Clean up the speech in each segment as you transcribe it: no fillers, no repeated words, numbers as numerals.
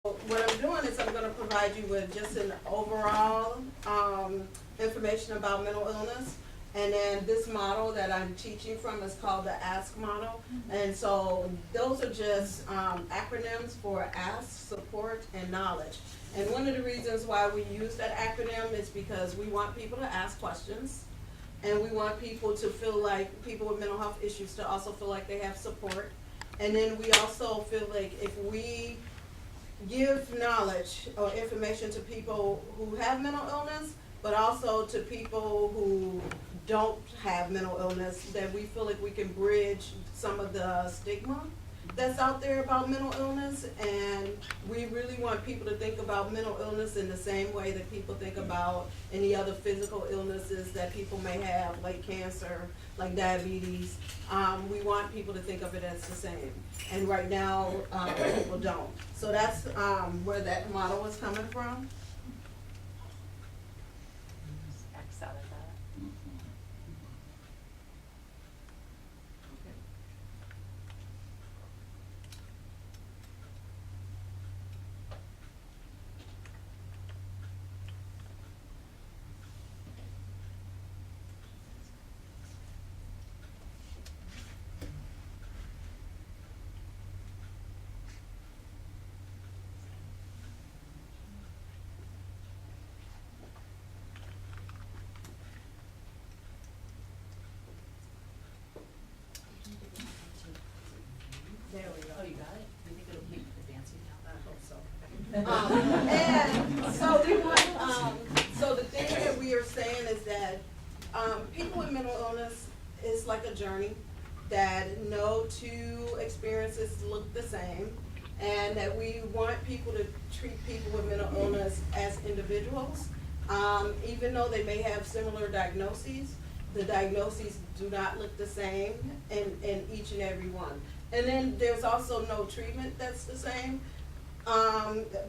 What I'm doing is I'm going to provide you with just an overall information about mental illness. And then this model that I'm teaching from is called the ASK model. And so those are just acronyms for ask, support, and knowledge. And one of the reasons why we use that acronym is because we want people to ask questions. And we want people to feel like, people with mental health issues to also feel like they have support. And then we also feel like if we give knowledge or information to people who have mental illness, but also to people who don't have mental illness, that we feel like we can bridge some of the stigma that's out there about mental illness. And we really want people to think about mental illness in the same way that people think about any other physical illnesses that people may have, like cancer, like diabetes. We want people to think of it as the same. And right now, people don't. So that's where that model is coming from. X out of that. There we go. Oh, you got it? You think it'll keep advancing now? I hope so. And so we want, so the thing that we are saying is that people with mental illness is like a journey, that no two experiences look the same, and that we want people to treat people with mental illness as individuals. Even though they may have similar diagnoses, the diagnoses do not look the same in each and every one. And then there's also no treatment that's the same,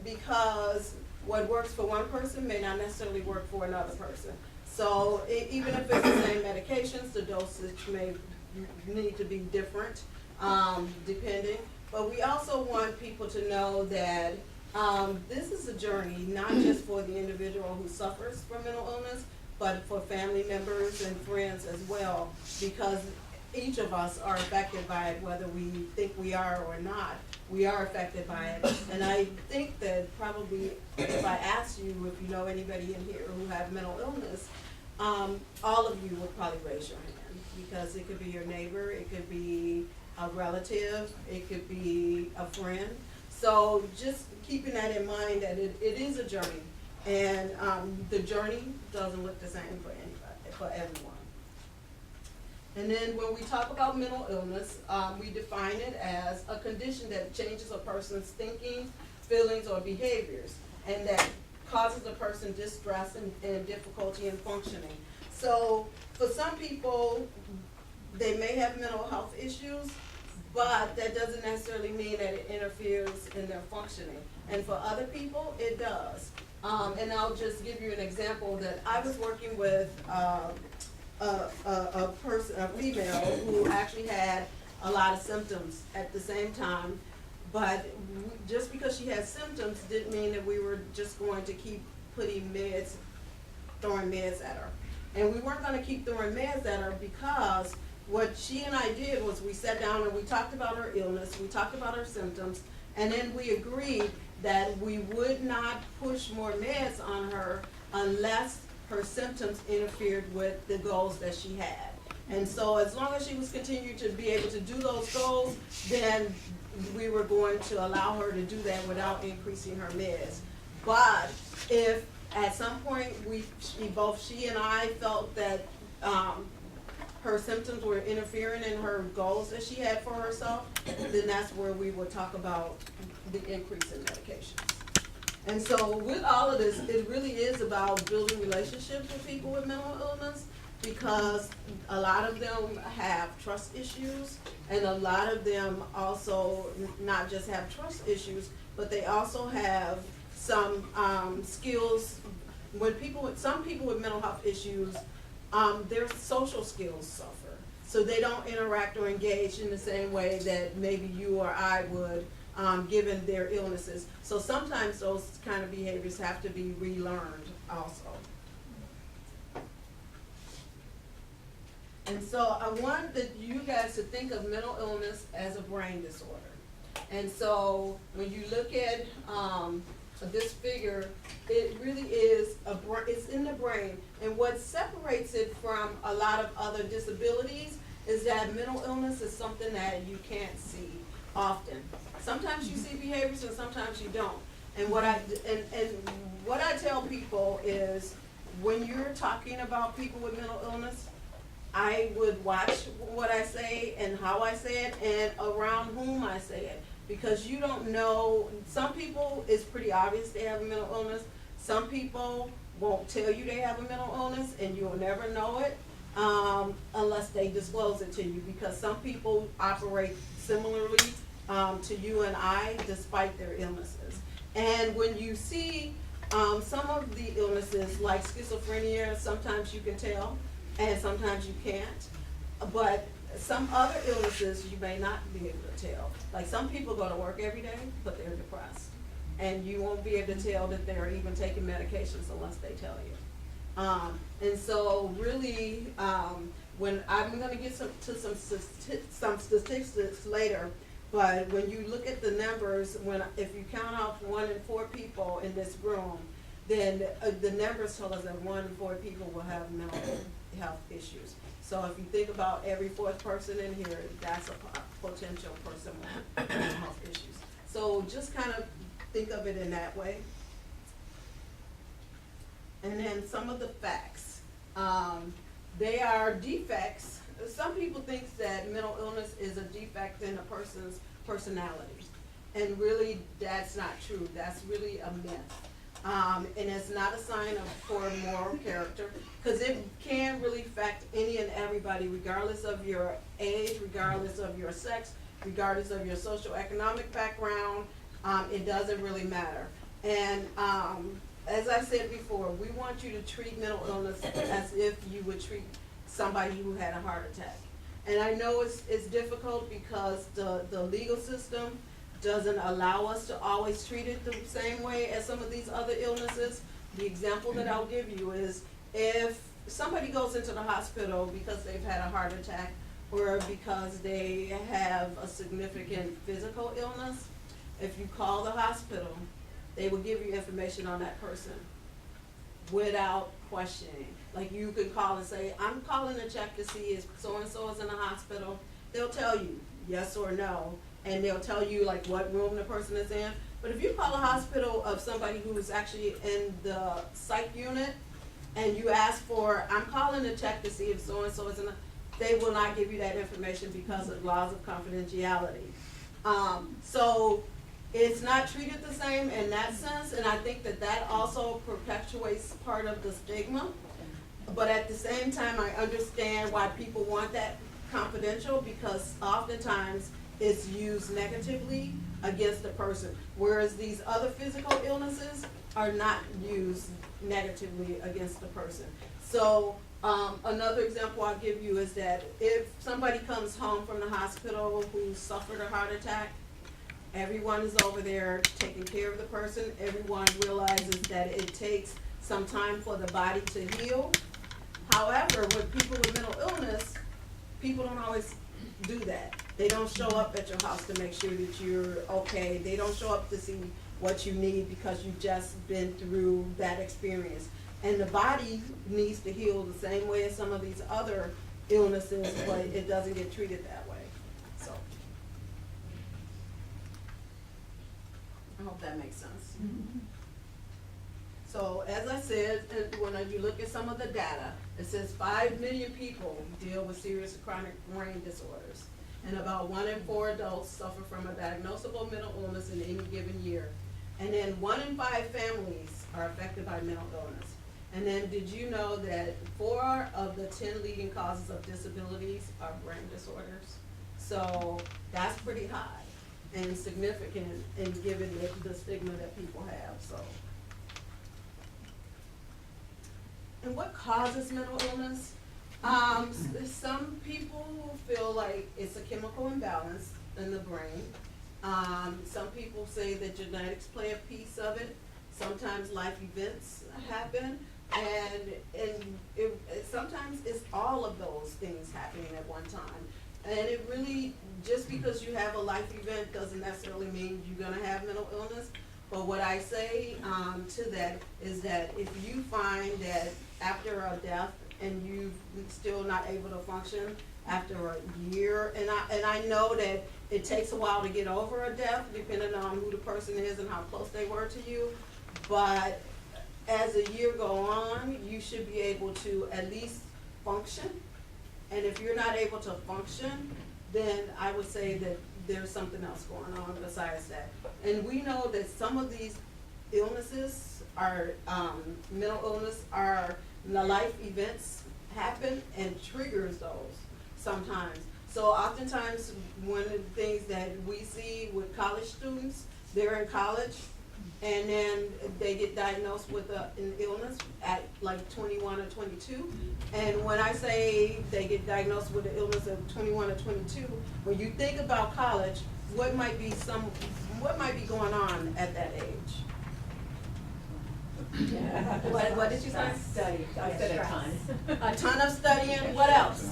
because what works for one person may not necessarily work for another person. So even if it's the same medications, the dosage may need to be different, depending. But we also want people to know that this is a journey, not just for the individual who suffers from mental illness, but for family members and friends as well, because each of us are affected by it, whether we think we are or not. We are affected by it. And I think that probably if I asked you if you know anybody in here who have mental illness, all of you would probably raise your hand, because it could be your neighbor, it could be a relative, it could be a friend. So just keeping that in mind, that it is a journey, and the journey doesn't look the same for anybody, for everyone. And then when we talk about mental illness, we define it as a condition that changes a person's thinking, feelings, or behaviors, and that causes a person distress and difficulty in functioning. So for some people, they may have mental health issues, but that doesn't necessarily mean that it interferes in their functioning. And for other people, it does. And I'll just give you an example that I was working with a person, a female, who actually had a lot of symptoms at the same time. But just because she had symptoms didn't mean that we were just going to keep putting meds, throwing meds at her. And we weren't going to keep throwing meds at her, because what she and I did was we sat down and we talked about her illness, we talked about her symptoms, and then we agreed that we would not push more meds on her unless her symptoms interfered with the goals that she had. And so as long as she was continuing to be able to do those goals, then we were going to allow her to do that without increasing her meds. But if at some point both she and I felt that her symptoms were interfering in her goals that she had for herself, then that's where we would talk about the increase in medications. And so with all of this, it really is about building relationships with people with mental illness, because a lot of them have trust issues, and a lot of them also not just have trust issues, but they also have some skills. Some people with mental health issues, their social skills suffer. So they don't interact or engage in the same way that maybe you or I would given their illnesses. So sometimes those kind of behaviors have to be relearned also. And so I wanted you guys to think of mental illness as a brain disorder. And so when you look at this figure, it really is it's in the brain. And what separates it from a lot of other disabilities is that mental illness is something that you can't see often. Sometimes you see behaviors and sometimes you don't. And what I tell people is, when you're talking about people with mental illness, I would watch what I say and how I say it and around whom I say it. Because you don't know, some people, it's pretty obvious they have a mental illness. Some people won't tell you they have a mental illness, and you'll never know it unless they disclose it to you. Because some people operate similarly to you and I, despite their illnesses. And when you see some of the illnesses, like schizophrenia, sometimes you can tell, and sometimes you can't. But some other illnesses you may not be able to tell. Like some people go to work every day, but they're depressed. And you won't be able to tell that they're even taking medications unless they tell you. And so really, when I'm gonna get some statistics later, but when you look at the numbers, if you count off 1 in 4 people in this room, then the numbers tell us that 1 in 4 people will have mental health issues. So if you think about every 4th person in here, that's a potential person with mental health issues. So just kind of think of it in that way. And then some of the facts. They are defects. Some people think that mental illness is a defect in a person's personality. And really, that's not true. That's really a myth. And it's not a sign of poor moral character, because it can really affect any and everybody, regardless of your age, regardless of your sex, regardless of your socioeconomic background. It doesn't really matter. And as I said before, we want you to treat mental illness as if you would treat somebody who had a heart attack. And I know it's difficult because the legal system doesn't allow us to always treat it the same way as some of these other illnesses. The example that I'll give you is, if somebody goes into the hospital because they've had a heart attack or because they have a significant physical illness, if you call the hospital, they will give you information on that person without questioning. Like, you could call and say, I'm calling to check to see if so-and-so is in the hospital. They'll tell you yes or no, and they'll tell you like what room the person is in. But if you call a hospital of somebody who is actually in the psych unit and you ask for, I'm calling to check to see if so-and-so is in the, they will not give you that information because of laws of confidentiality. So it's not treated the same in that sense, and I think that also perpetuates part of the stigma. But at the same time, I understand why people want that confidential, because oftentimes it's used negatively against the person, whereas these other physical illnesses are not used negatively against the person. So another example I'll give you is that if somebody comes home from the hospital who suffered a heart attack, everyone is over there taking care of the person. Everyone realizes that it takes some time for the body to heal. However, with people with mental illness, people don't always do that. They don't show up at your house to make sure that you're okay. They don't show up to see what you need because you've just been through that experience. And the body needs to heal the same way as some of these other illnesses, but it doesn't get treated that way. So I hope that makes sense. Mm-hmm. So as I said, when you look at some of the data, it says 5 million people deal with serious chronic brain disorders, and about 1 in 4 adults suffer from a diagnosable mental illness in any given year. And then 1 in 5 families are affected by mental illness. And then did you know that 4 of the 10 leading causes of disabilities are brain disorders? So that's pretty high and significant in given the stigma that people have. So. And what causes mental illness? Some people feel like it's a chemical imbalance in the brain. Some people say that genetics play a piece of it. Sometimes life events happen, and sometimes it's all of those things happening at one time. And it really, just because you have a life event doesn't necessarily mean you're gonna have mental illness. But what I say to that is that if you find that after a death and you're still not able to function after a year, and I know that it takes a while to get over a death, depending on who the person is and how close they were to you, but as the year go on, you should be able to at least function. And if you're not able to function, then I would say that there's something else going on besides that. And we know that some of these illnesses are, mental illness are, the life events happen and triggers those sometimes. So oftentimes, one of the things that we see with college students, they're in college, and then they get diagnosed with an illness at like 21 or 22. And when I say they get diagnosed with an illness at 21 or 22, when you think about college, what might be going on at that age? What did you say? Study. I said a ton. A ton of studying. What else?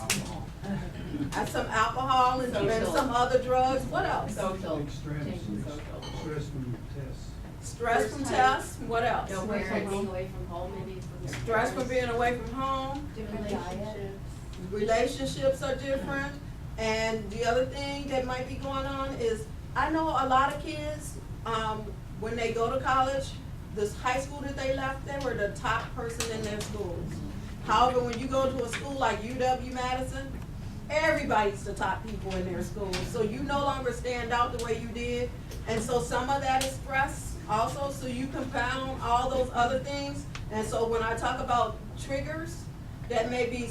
Some alcohol and some other drugs. What else? Social. Changing social. Stress from tests. Stress from tests. What else? No Being parents. away from home, maybe from your Stress from parents. being away from home. Different relationships. Relationships are different. And the other thing that might be going on is, I know a lot of kids, when they go to college, this high school that they left, they were the top person in their schools. However, when you go to a school like UW-Madison, everybody's the top people in their school. So you no longer stand out the way you did. And so some of that is stress also, so you compound all those other things. And so when I talk about triggers, that may be,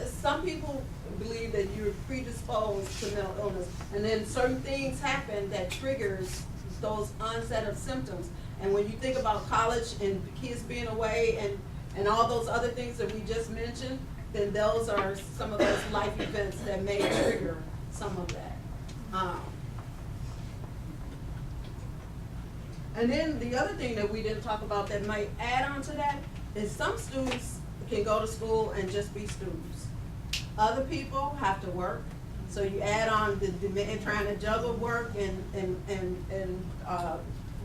some people believe that you're predisposed to mental illness. And then certain things happen that triggers those onset of symptoms. And when you think about college and kids being away and all those other things that we just mentioned, then those are some of those life events that may trigger some of that. And then the other thing that we didn't talk about that might add on to that is some students can go to school and just be students. Other people have to work. So you add on the demand, trying to juggle work and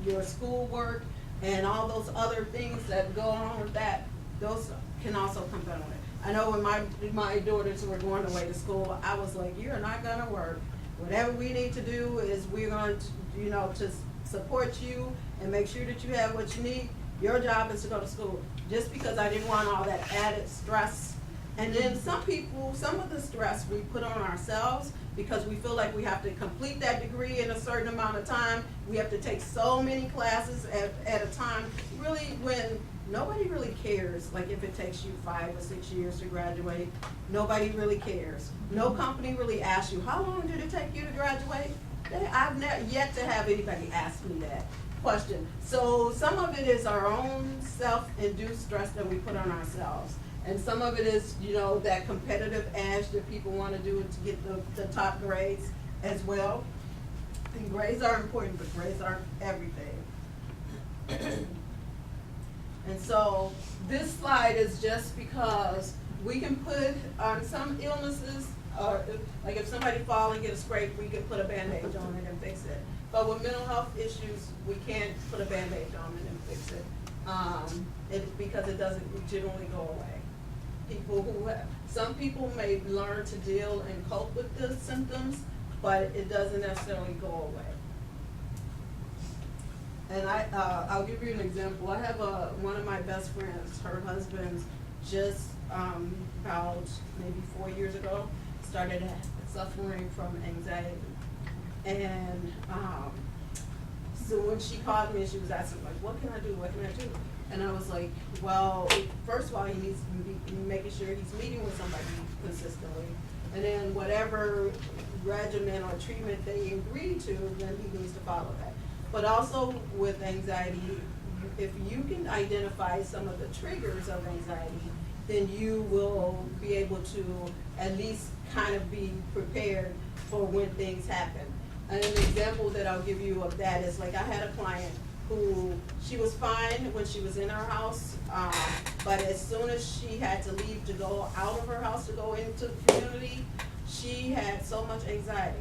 your school work and all those other things that go on with that, those can also compound it. I know when my daughters were going away to school, I was like, you're not gonna work. Whatever we need to do is we're going to, to support you and make sure that you have what you need. Your job is to go to school. Just because I didn't want all that added stress. And then some of the stress we put on ourselves because we feel like we have to complete that degree in a certain amount of time. We have to take so many classes at a time. Really, when nobody really cares, like if it takes you 5 or 6 years to graduate, nobody really cares. No company really asks you, how long did it take you to graduate? I've yet to have anybody ask me that question. So some of it is our own self-induced stress that we put on ourselves. And some of it is, that competitive edge that people want to do to get the top grades as well. And grades are important, but grades aren't everything. And so this slide is just because we can put on some illnesses, like if somebody falls and get a scrape, we can put a Band-Aid on it and fix it. But with mental health issues, we can't put a Band-Aid on it and fix it, because it doesn't generally go away. Some people may learn to deal and cope with the symptoms, but it doesn't necessarily go away. And I'll give you an example. I have one of my best friends, her husband just about maybe 4 years ago started suffering from anxiety. And so when she called me, she was asking, like, what can I do, what can I do? And I was like, well, first of all, he needs to be making sure he's meeting with somebody consistently. And then whatever regimen or treatment they agree to, then he needs to follow that. But also with anxiety, if you can identify some of the triggers of anxiety, then you will be able to at least kind of be prepared for when things happen. an example that I'll give you of that is like I had a client who, she was fine when she was in her house, but as soon as she had to leave to go out of her house to go into the community, she had so much anxiety.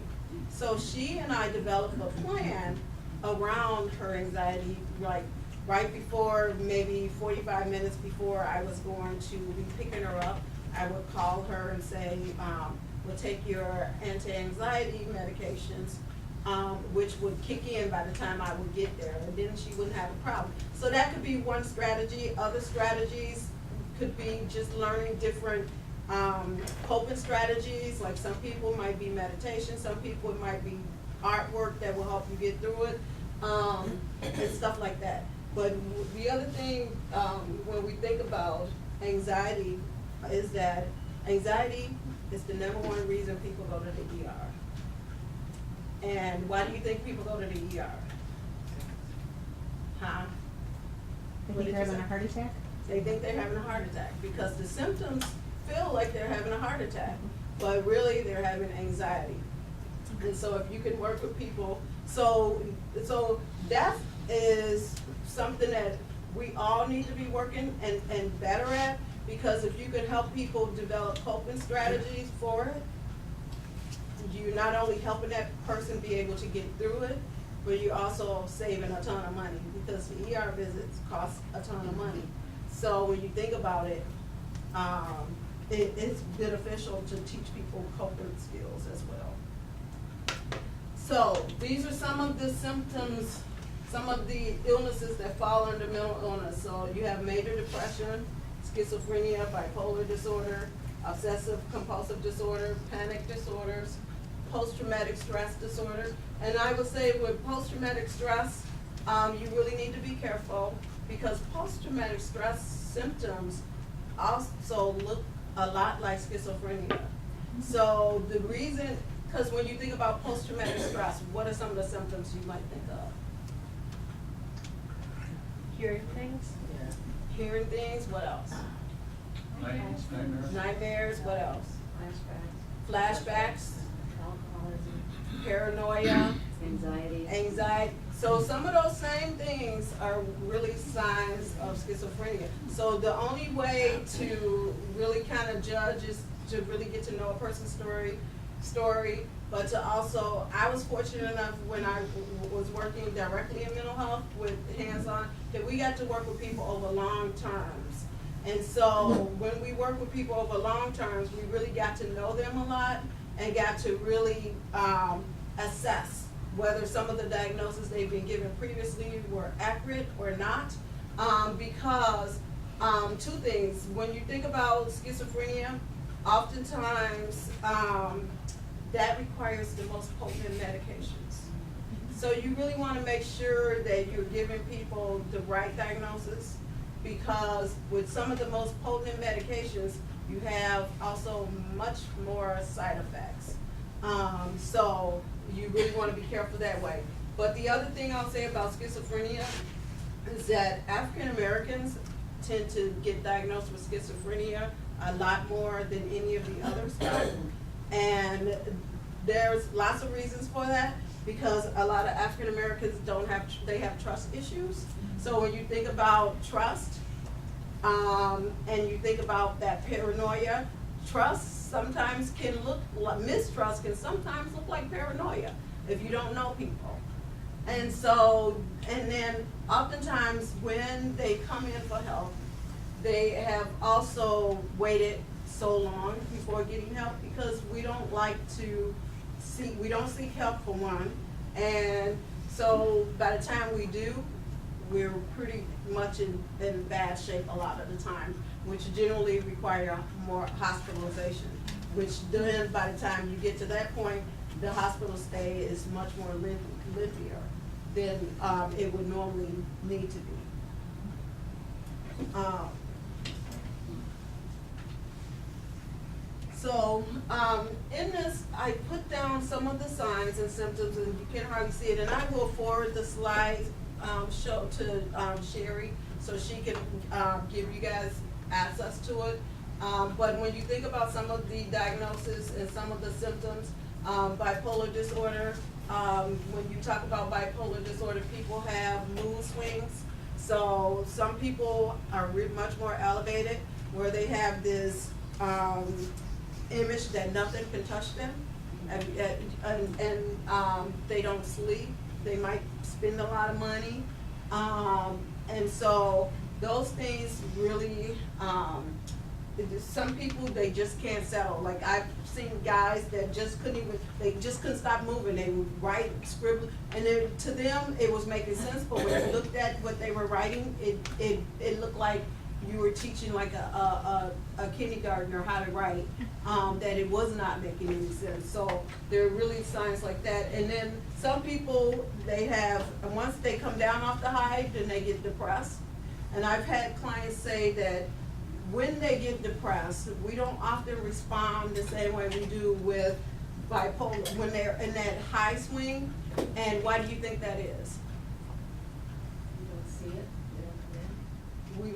So she and I developed a plan around her anxiety, like right before, maybe 45 minutes before I was going to be picking her up, I would call her and say, we'll take your anti-anxiety medications, which would kick in by the time I would get there, and then she wouldn't have a problem. So that could be one strategy. Other strategies could be just learning different coping strategies. Like some people might be meditation, some people it might be artwork that will help you get through it, and stuff like that. But the other thing, when we think about anxiety, is that anxiety is the #1 reason people go to the ER. And why do you think people go to the ER? Huh? They What think did they're you having say? a heart attack? They think they're having a heart attack because the symptoms feel like they're having a heart attack, but really they're having anxiety. And so if you can work with people, so that is something that we all need to be working and better at, because if you can help people develop coping strategies for it, you're not only helping that person be able to get through it, but you're also saving a ton of money, because the ER visits cost a ton of money. So when you think about it, it's beneficial to teach people coping skills as well. So these are some of the symptoms, some of the illnesses that fall under mental illness. So you have major depression, schizophrenia, bipolar disorder, obsessive compulsive disorder, panic disorders, post-traumatic stress disorder. And I would say with post-traumatic stress, you really need to be careful, because post-traumatic stress symptoms also look a lot like schizophrenia. So the reason, because when you think about post-traumatic stress, what are some of the symptoms you might think of? Hearing things? Hearing things, what else? Nightmares. Nightmares, what else? Flashbacks, Flashbacks, alcoholism, paranoia, anxiety. anxiety. So some of those same things are really signs of schizophrenia. So the only way to really kind of judge is to really get to know a person's story, but to also, I was fortunate enough when I was working directly in mental health with hands-on, that we got to work with people over long terms. And so when we work with people over long terms, we really got to know them a lot and got to really assess whether some of the diagnoses they've been given previously were accurate or not. Because two things, when you think about schizophrenia, oftentimes that requires the most potent medications. So you really want to make sure that you're giving people the right diagnosis, because with some of the most potent medications, you have also much more side effects. So you really want to be careful that way. But the other thing I'll say about schizophrenia is that African Americans tend to get diagnosed with schizophrenia a lot more than any of the other stuff. And there's lots of reasons for that, because a lot of African Americans they have trust issues. So when you think about trust, and you think about that paranoia, mistrust can sometimes look like paranoia if you don't know people. And so, and then oftentimes when they come in for help, they have also waited so long before getting help, because we don't seek help for one. And so by the time we do, we're pretty much in bad shape a lot of the time, which generally require more hospitalization, which then by the time you get to that point, the hospital stay is much more lengthier than it would normally need to be. So in this, I put down some of the signs and symptoms, and you can hardly see it, and I will forward the slides show to Sherry, so she can give you guys access to it. But when you think about some of the diagnosis and some of the symptoms, bipolar disorder, when you talk about bipolar disorder, people have mood swings. So some people are much more elevated, where they have this image that nothing can touch them, and they don't sleep. They might spend a lot of money, and so those things really. Some people, they just can't settle. Like, I've seen guys that just couldn't stop moving. They would write, scribble, and then to them it was making sense, but when you looked at what they were writing, it looked like you were teaching like a kindergartner how to write, that it was not making any sense. So there are really signs like that. And then some people, and once they come down off the high, then they get depressed. And I've had clients say that when they get depressed, we don't often respond the same way we do with bipolar, when they're in that high swing. And why do you think that is? You don't see it, they don't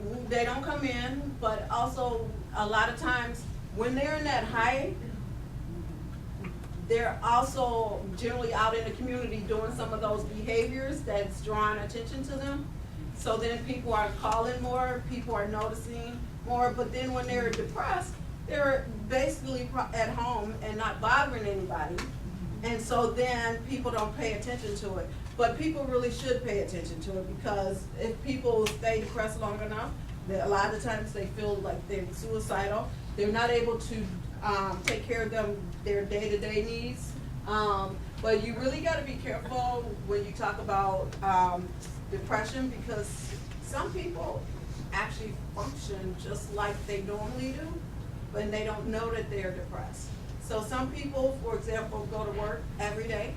come in. They don't come in, but also a lot of times when they're in that high, they're also generally out in the community doing some of those behaviors that's drawing attention to them. So then people are calling more, people are noticing more, but then when they're depressed, they're basically at home and not bothering anybody. And so then people don't pay attention to it. But people really should pay attention to it, because if people stay depressed long enough, a lot of times they feel like they're suicidal. They're not able to take care of their day-to-day needs. But you really gotta be careful when you talk about depression, because some people actually function just like they normally do, but they don't know that they're depressed. So some people, for example, go to work every day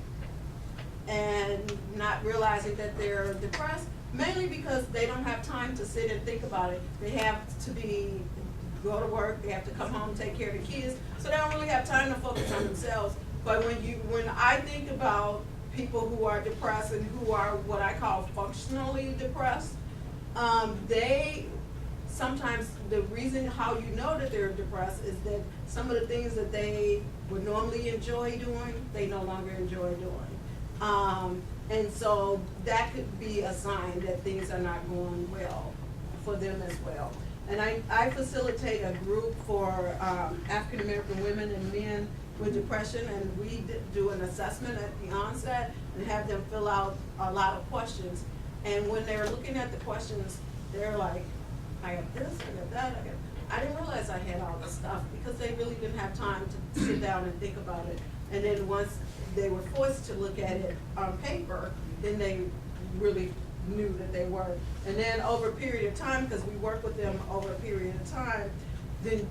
and not realizing that they're depressed, mainly because they don't have time to sit and think about it. They have to go to work, they have to come home, take care of the kids, so they don't really have time to focus on themselves. But when I think about people who are depressed and who are what I call functionally depressed, sometimes the reason how you know that they're depressed is that some of the things that they would normally enjoy doing, they no longer enjoy doing. And so that could be a sign that things are not going well for them as well. And I facilitate a group for African American women and men with depression, and we do an assessment at the onset and have them fill out a lot of questions. And when they're looking at the questions, they're like, I got this, I got that, I didn't realize I had all this stuff, because they really didn't have time to sit down and think about it. And then once they were forced to look at it on paper, then they really knew that they were. And then over a period of time, because we work with them over a period of time, then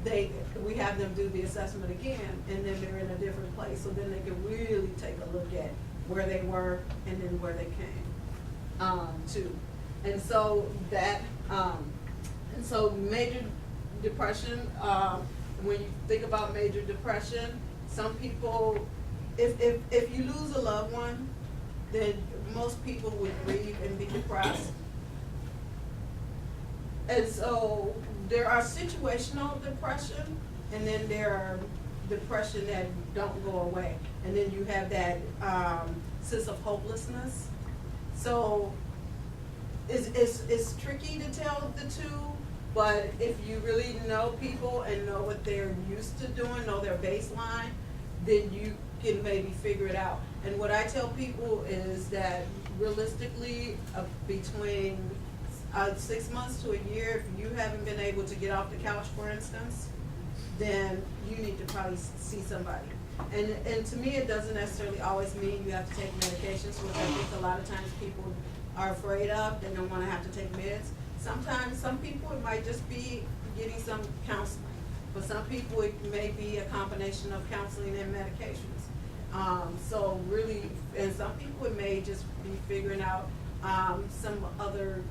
we have them do the assessment again, and then they're in a different place. So then they can really take a look at where they were and then where they came to. And so major depression, when you think about major depression, some people, if you lose a loved one, then most people would grieve and be depressed. And so there are situational depression, and then there are depression that don't go away. And then you have that sense of hopelessness. So it's tricky to tell the two, but if you really know people and know what they're used to doing, know their baseline, then you can maybe figure it out. And what I tell people is that realistically, between 6 months to a year, if you haven't been able to get off the couch, for instance, then you need to probably see somebody. And to me, it doesn't necessarily always mean you have to take medications, which I think a lot of times people are afraid of. They don't want to have to take meds. Sometimes, some people, it might just be getting some counseling. For some people, it may be a combination of counseling and medications. So really, and some people, it may just be figuring out some other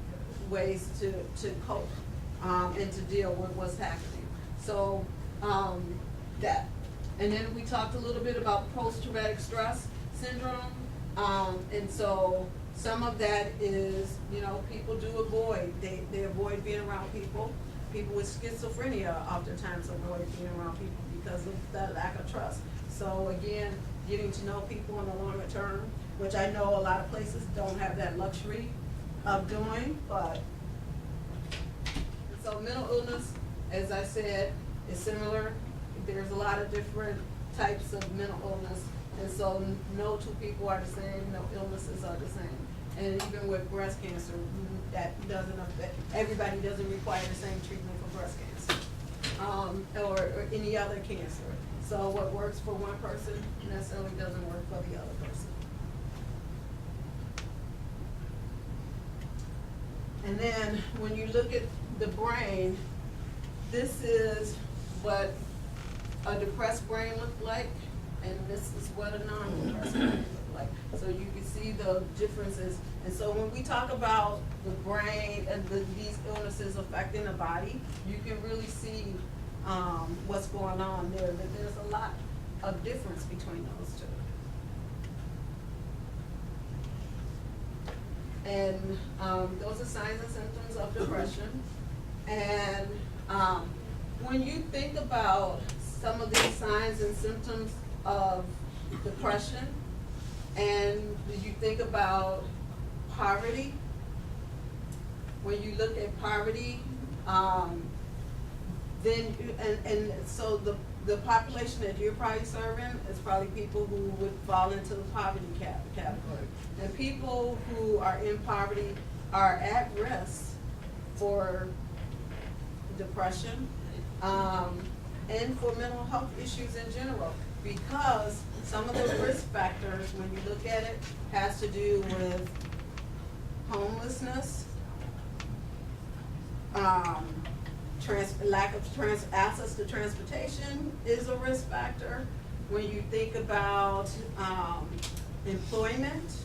ways to cope and to deal with what's happening. So that. And then we talked a little bit about post-traumatic stress syndrome. And so some of that is, people do avoid. They avoid being around people. People with schizophrenia oftentimes avoid being around people because of that lack of trust. So again, getting to know people in the longer term. which I know a lot of places don't have that luxury of doing, but. So mental illness, as I said, is similar. There's a lot of different types of mental illness, and so no two people are the same, no illnesses are the same. And even with breast cancer, that doesn't affect, everybody doesn't require the same treatment for breast cancer, or any other cancer. So what works for one person necessarily doesn't work for the other person. And then when you look at the brain, this is what a depressed brain looks like, and this is what a non-depressed brain looks like. So you can see the differences. And so when we talk about the brain and these illnesses affecting the body, you can really see what's going on there, that there's a lot of difference between those two. And those are signs and symptoms of depression. And when you think about some of these signs and symptoms of depression, and you think about poverty, when you look at poverty, then, and so the population that you're probably serving is probably people who would fall into the poverty category. And people who are in poverty are at risk for depression, and for mental health issues in general, because some of the risk factors, when you look at it, has to do with homelessness, lack of access to transportation is a risk factor. When you think about employment,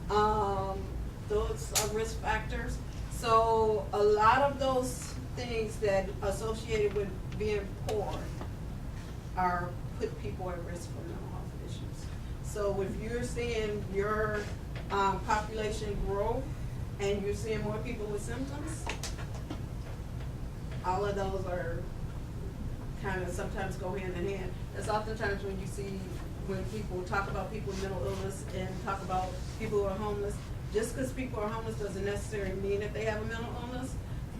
those are risk factors. So a lot of those things that associated with being poor are put people at risk for mental health issues. So if you're seeing your population grow and you're seeing more people with symptoms, all of those are kind of sometimes go hand in hand. That's oftentimes when you see, when people talk about people with mental illness and talk about people who are homeless, just because people are homeless doesn't necessarily mean that they have a mental illness,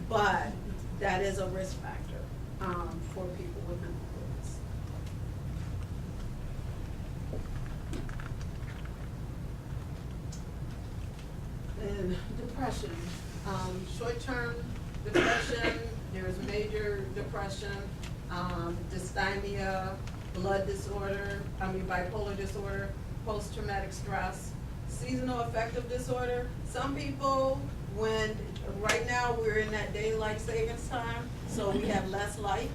but that is a risk factor for people with mental illness. And depression, short-term depression, there's major depression, dysthymia, blood disorder, bipolar disorder, post-traumatic stress, seasonal affective disorder. Some people, right now we're in that daylight savings time, so we have less light.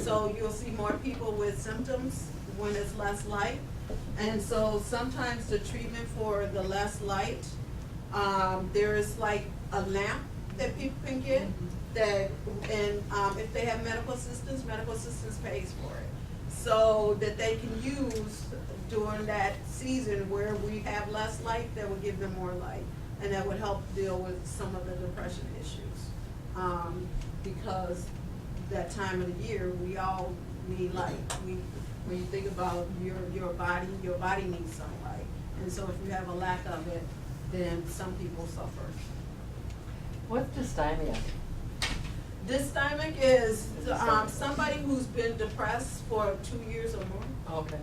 So you'll see more people with symptoms when it's less light. And so sometimes the treatment for the less light, there is like a lamp that people can get that, and if they have medical assistance pays for it. So that they can use during that season where we have less light, that would give them more light. And that would help deal with some of the depression issues. Because that time of the year, we all need light. When you think about your body needs sunlight. And so if you have a lack of it, then some people suffer. What's dysthymia? Dysthymic is somebody who's been depressed for 2 years or more. Okay.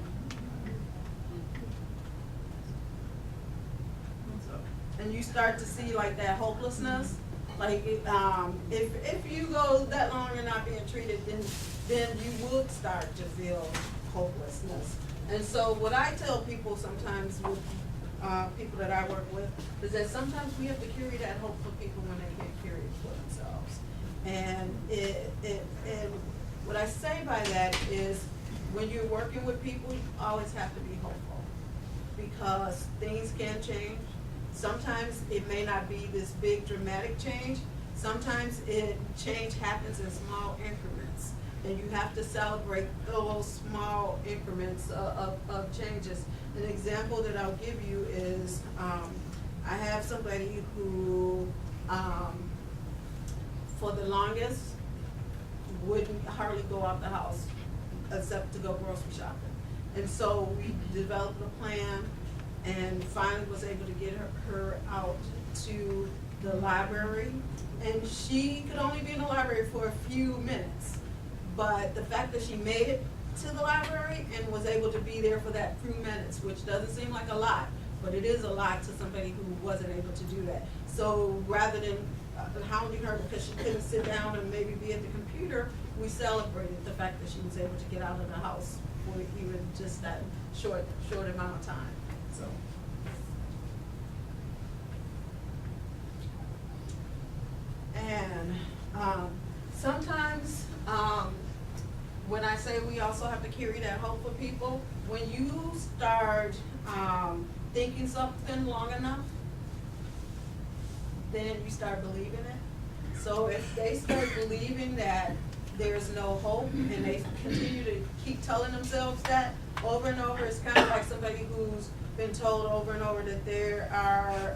And you start to see like that hopelessness. Like if you go that long and not being treated, then you would start to feel hopelessness. And so what I tell people sometimes with people that I work with is that sometimes we have to carry that hope for people when they can't carry it for themselves. And and what I say by that is when you're working with people, you always have to be hopeful, because things can change. Sometimes it may not be this big dramatic change. Sometimes change happens in small increments, and you have to celebrate those small increments of changes. An example that I'll give you is I have somebody who for the longest wouldn't hardly go out the house except to go grocery shopping. And so we developed a plan and finally was able to get her out to the library. And she could only be in the library for a few minutes, but the fact that she made it to the library and was able to be there for that few minutes, which doesn't seem like a lot, but it is a lot to somebody who wasn't able to do that. So rather than hounding her because she couldn't sit down and maybe be at the computer, we celebrated the fact that she was able to get out of the house for even just that short amount of time, so. And, sometimes, when I say we also have to carry that hope for people, when you start, thinking something long enough, then you start believing it. So if they start believing that there's no hope and they continue to keep telling themselves that over and over, it's kind of like somebody who's been told over and over that they are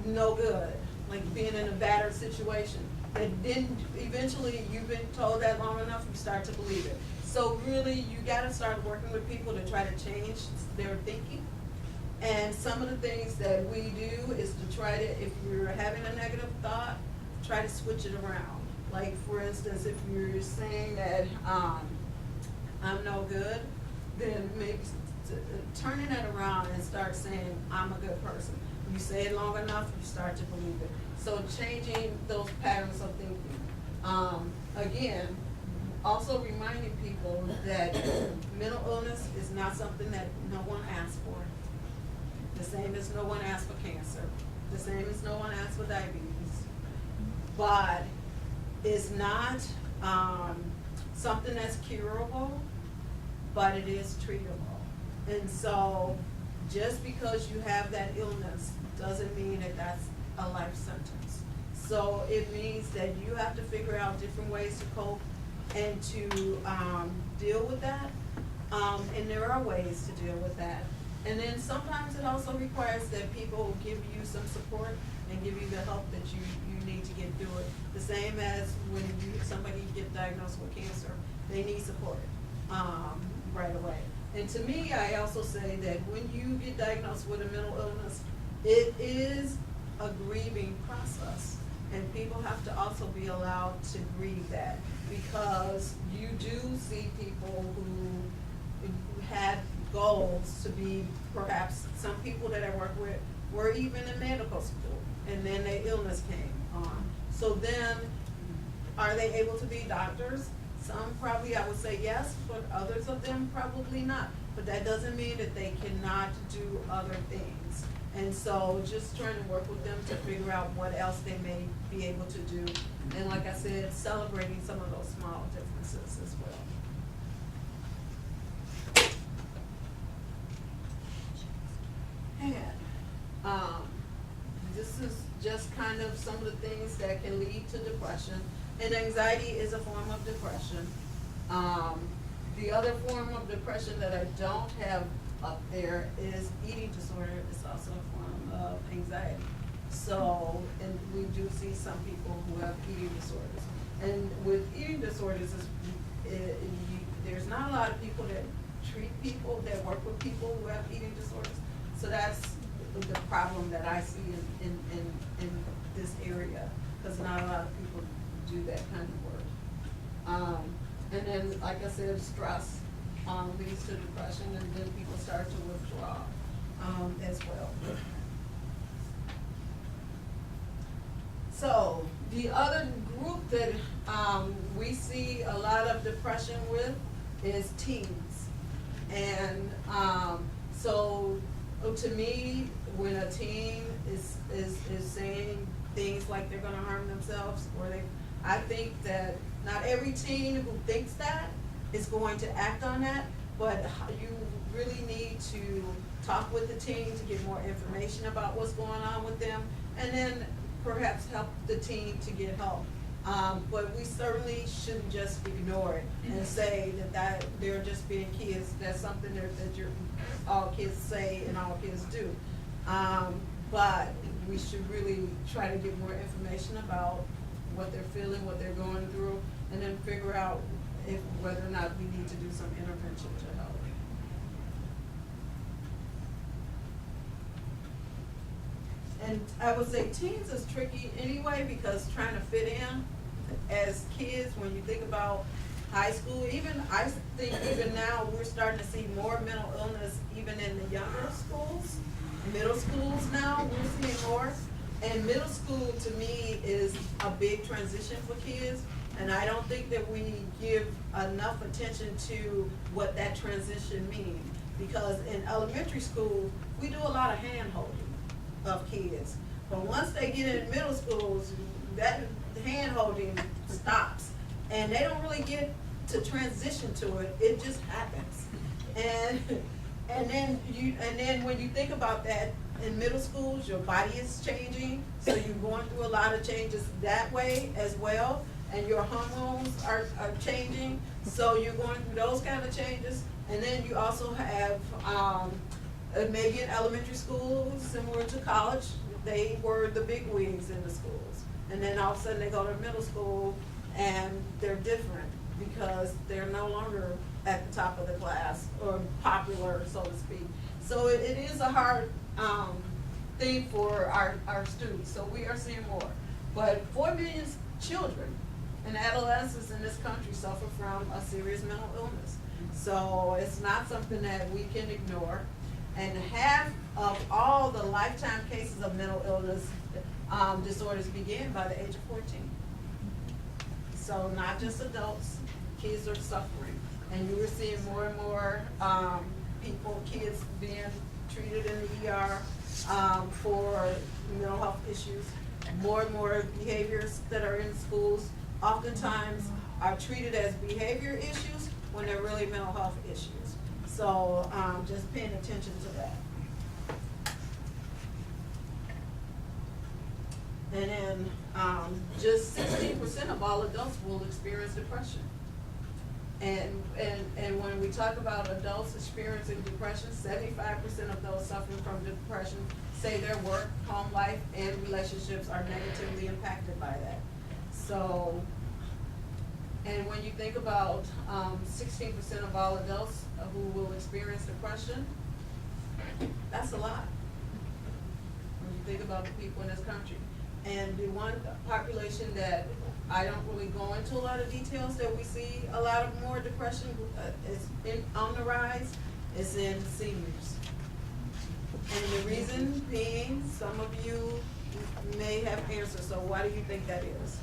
no good, like being in a battered situation. That didn't, eventually you've been told that long enough, you start to believe it. So really, you gotta start working with people to try to change their thinking. And some of the things that we do is to try to, if you're having a negative thought, try to switch it around. Like for instance, if you're saying that I'm no good, then maybe turning that around and start saying I'm a good person. You say it long enough, you start to believe it. So changing those patterns of thinking. Again, also reminding people that mental illness is not something that no one asked for. The same as no one asked for cancer. The same as no one asked for diabetes. But it's not something that's curable, but it is treatable. And so just because you have that illness doesn't mean that that's a life sentence. So it means that you have to figure out different ways to cope and to deal with that. And there are ways to deal with that. And then sometimes it also requires that people give you some support and give you the help that you need to get through it. The same as when somebody get diagnosed with cancer, they need support right away. And to me, I also say that when you get diagnosed with a mental illness, it is a grieving process. And people have to also be allowed to grieve that, because you do see people who had goals to be, perhaps some people that I work with were even in medical school, and then their illness came on. So then, are they able to be doctors? Some probably, I would say yes, but others of them probably not. But that doesn't mean that they cannot do other things. And so just trying to work with them to figure out what else they may be able to do. And like I said, celebrating some of those small differences as well. And this is just kind of some of the things that can lead to depression. And anxiety is a form of depression. The other form of depression that I don't have up there is eating disorder. It's also a form of anxiety. So, and we do see some people who have eating disorders. And with eating disorders, there's not a lot of people that treat people, that work with people who have eating disorders. So that's the problem that I see in this area, because not a lot of people do that kind of work. And then, like I said, stress leads to depression, and then people start to withdraw as well. So the other group that we see a lot of depression with is teens. And so to me, when a teen is saying things like they're gonna harm themselves, or I think that not every teen who thinks that is going to act on that, but you really need to talk with the teen to get more information about what's going on with them, and then perhaps help the teen to get help. But we certainly shouldn't just ignore it and say that they're just being kids. That's something that all kids say and all kids do. But we should really try to get more information about what they're feeling, what they're going through, and then figure out whether or not we need to do some intervention to help. and I would say teens is tricky anyway, because trying to fit in as kids, when you think about high school, I think even now, we're starting to see more mental illness even in the younger schools. Middle schools now, we're seeing more. And middle school, to me, is a big transition for kids. And I don't think that we give enough attention to what that transition means. Because in elementary school, we do a lot of hand-holding of kids. But once they get in middle schools, that hand-holding stops. And they don't really get to transition to it, it just happens. And then when you think about that, in middle schools, your body is changing, so you're going through a lot of changes that way as well, and your hormones are changing, so you're going through those kind of changes. And then you also have, maybe in elementary school, similar to college, they were the big wigs in the schools. And then all of a sudden they go to middle school and they're different because they're no longer at the top of the class or popular, so to speak. So it is a hard thing for our students, so we are seeing more. But 4 million children and adolescents in this country suffer from a serious mental illness. So it's not something that we can ignore. And half of all the lifetime cases of mental illness disorders begin by the age of 14. So not just adults, kids are suffering. And you are seeing more and more kids being treated in the ER for mental health issues. More and more behaviors that are in schools oftentimes are treated as behavior issues when they're really mental health issues. So just paying attention to that. And then just 16% of all adults will experience depression. And when we talk about adults experiencing depression, 75% of those suffering from depression say their work, home life, and relationships are negatively impacted by that. So, and when you think about 16% of all adults who will experience depression, that's a lot. When you think about the people in this country. And the one population that I don't really go into a lot of details that we see a lot of more depression is on the rise is in seniors. And the reason being, some of you may have answers, so why do you think that is?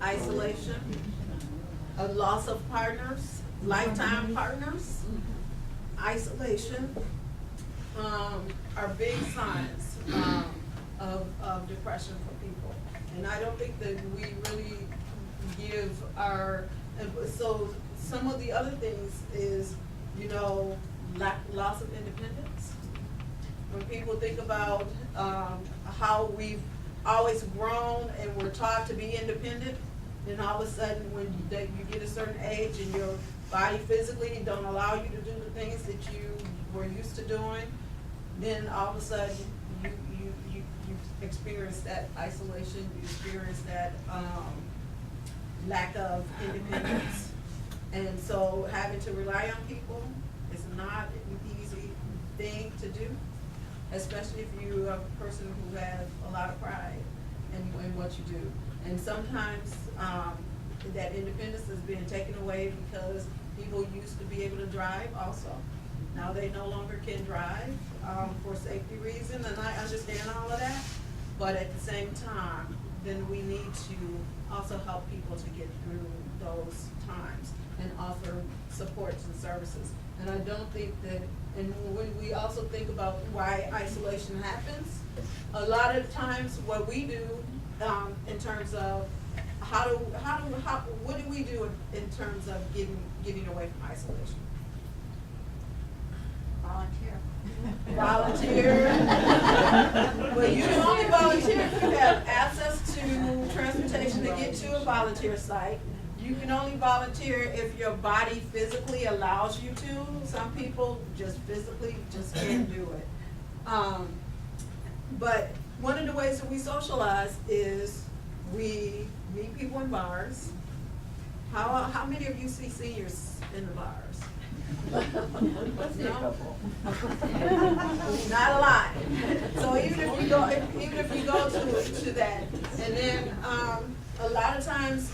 Isolation, a loss of partners, lifetime partners, isolation are big signs of depression for people. And I don't think that we really give so some of the other things is, loss of independence. When people think about how we've always grown and we're taught to be independent, then all of a sudden when you get a certain age and your body physically don't allow you to do the things that you were used to doing, then all of a sudden you experience that isolation, you experience that lack of independence. And so having to rely on people is not an easy thing to do, especially if you are a person who has a lot of pride in what you do. And sometimes that independence is being taken away because people used to be able to drive also. Now they no longer can drive for safety reasons, and I understand all of that. But at the same time, then we need to also help people to get through those times and offer supports and services. And I don't think that, and when we also think about why isolation happens, a lot of times what we do in terms of what do we do in terms of getting away from isolation? Volunteer. But you can only volunteer if you have access to transportation to get to a volunteer site. You can only volunteer if your body physically allows you to. Some people just physically just can't do it. But one of the ways that we socialize is we meet people in bars. How many of you see seniors in the bars? Let's see a couple. Not a lot. So even if you go to that, and then, a lot of times,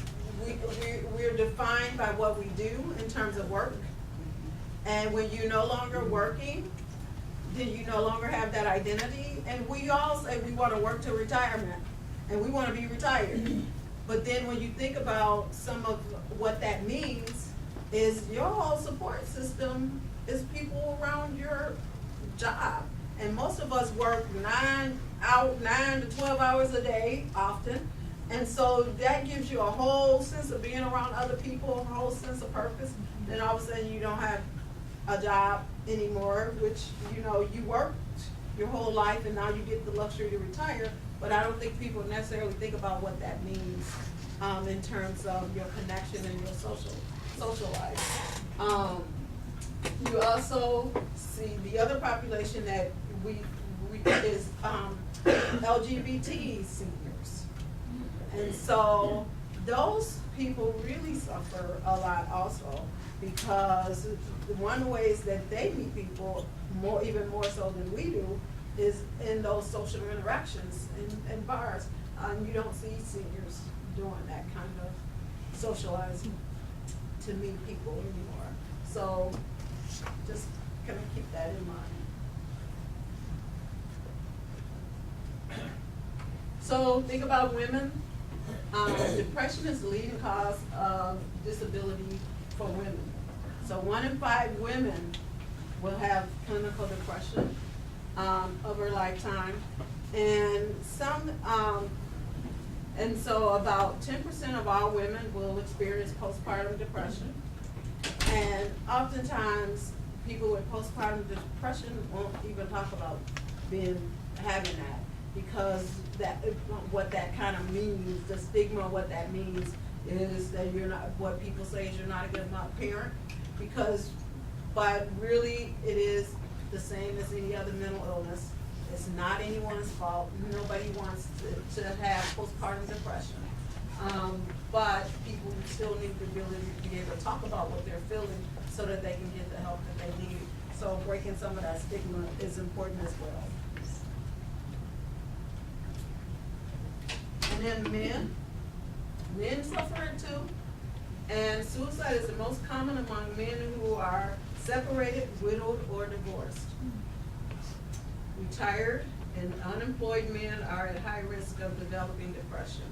we're defined by what we do in terms of work. And when you're no longer working, then you no longer have that identity. And we all say we wanna work to retirement, and we wanna be retired. But then when you think about some of what that means, is your whole support system is people around your job. And most of us work 9 to 12 hours a day often. And so that gives you a whole sense of being around other people, a whole sense of purpose. Then all of a sudden you don't have a job anymore, which, you know, you worked your whole life and now you get the luxury to retire. But I don't think people necessarily think about what that means, in terms of your connection and your social life. You also see the other population that we is, LGBT seniors. And so those people really suffer a lot also, because one of the ways that they meet people even more so than we do is in those social interactions in bars. You don't see seniors doing that kind of socializing to meet people anymore. So just kind of keep that in mind. So think about women. Depression is the leading cause of disability for women. So 1 in 5 women will have clinical depression over lifetime, and and so about 10% of all women will experience postpartum depression. And oftentimes, people with postpartum depression won't even talk about having that, because what that kind of means, the stigma of what that means is that you're not, what people say is you're not a good enough parent, but really it is the same as any other mental illness. It's not anyone's fault. Nobody wants to have postpartum depression. But people still need the ability to be able to talk about what they're feeling so that they can get the help that they need. So breaking some of that stigma is important as well. And then men suffer it too. And suicide is the most common among men who are separated, widowed, or divorced. Retired and unemployed men are at high risk of developing depression.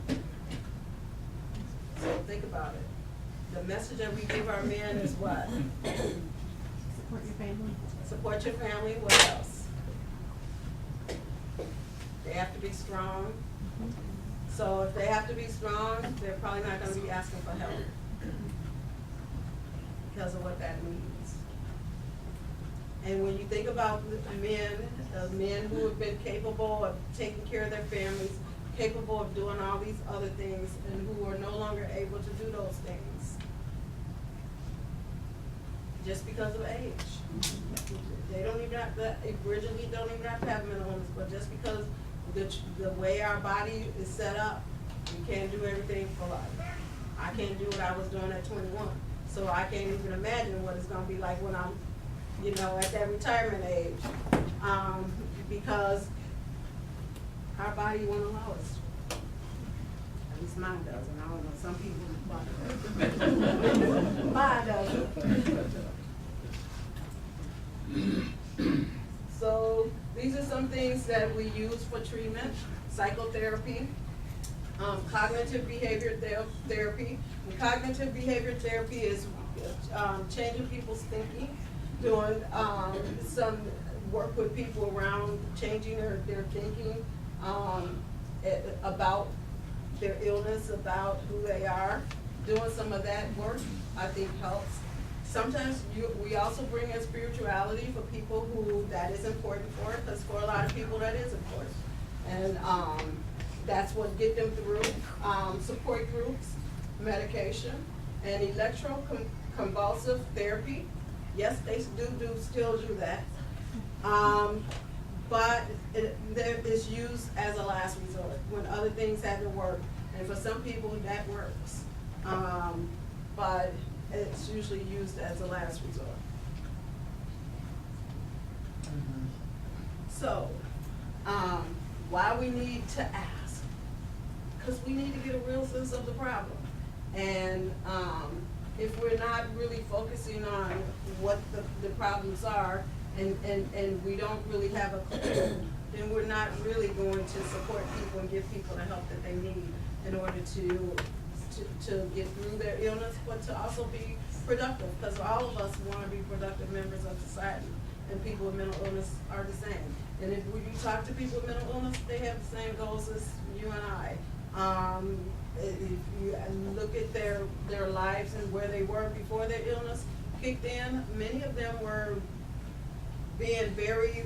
So think about it. The message that we give our men is what? Support your family. Support your family. What else? They have to be strong. So if they have to be strong, they're probably not going to be asking for help because of what that means. And when you think about men who have been capable of taking care of their families, capable of doing all these other things, and who are no longer able to do those things, just because of age. They don't even have to, originally don't even have to have mental illness, but just because the way our body is set up, we can't do everything for life. I can't do what I was doing at 21, so I can't even imagine what it's gonna be like when I'm, at that retirement age, because our body won't allow us. At least mine does, and I don't know, some people, mine doesn't. So these are some things that we use for treatment: psychotherapy, cognitive behavior therapy. And cognitive behavior therapy is changing people's thinking, doing some work with people around changing their thinking about their illness, about who they are. Doing some of that work, I think, helps. Sometimes we also bring in spirituality for people who that is important for, because for a lot of people that is important. And that's what get them through. Support groups, medication, and electroconvulsive therapy. Yes, they still do that. But it is used as a last resort when other things haven't worked. And for some people, that works. But it's usually used as a last resort. So, why we need to ask? Because we need to get a real sense of the problem. And if we're not really focusing on what the problems are, and we don't really have a clue, then we're not really going to support people and give people the help that they need in order to get through their illness, but to also be productive, because all of us want to be productive members of society, and people with mental illness are the same. And if you talk to people with mental illness, they have the same goals as you and I. If you look at their lives and where they were before their illness kicked in, many of them were being very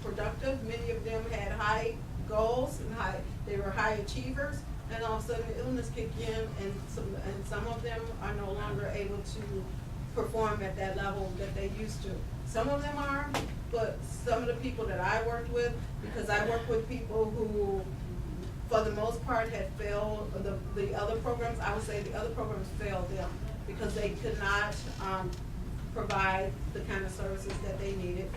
productive. Many of them had high goals and they were high achievers. And all of a sudden, the illness kicked in, and some of them are no longer able to perform at that level that they used to. Some of them are, but some of the people that I worked with, because I worked with people who, for the most part, had failed the other programs. I would say the other programs failed them because they could not provide the kind of services that they needed.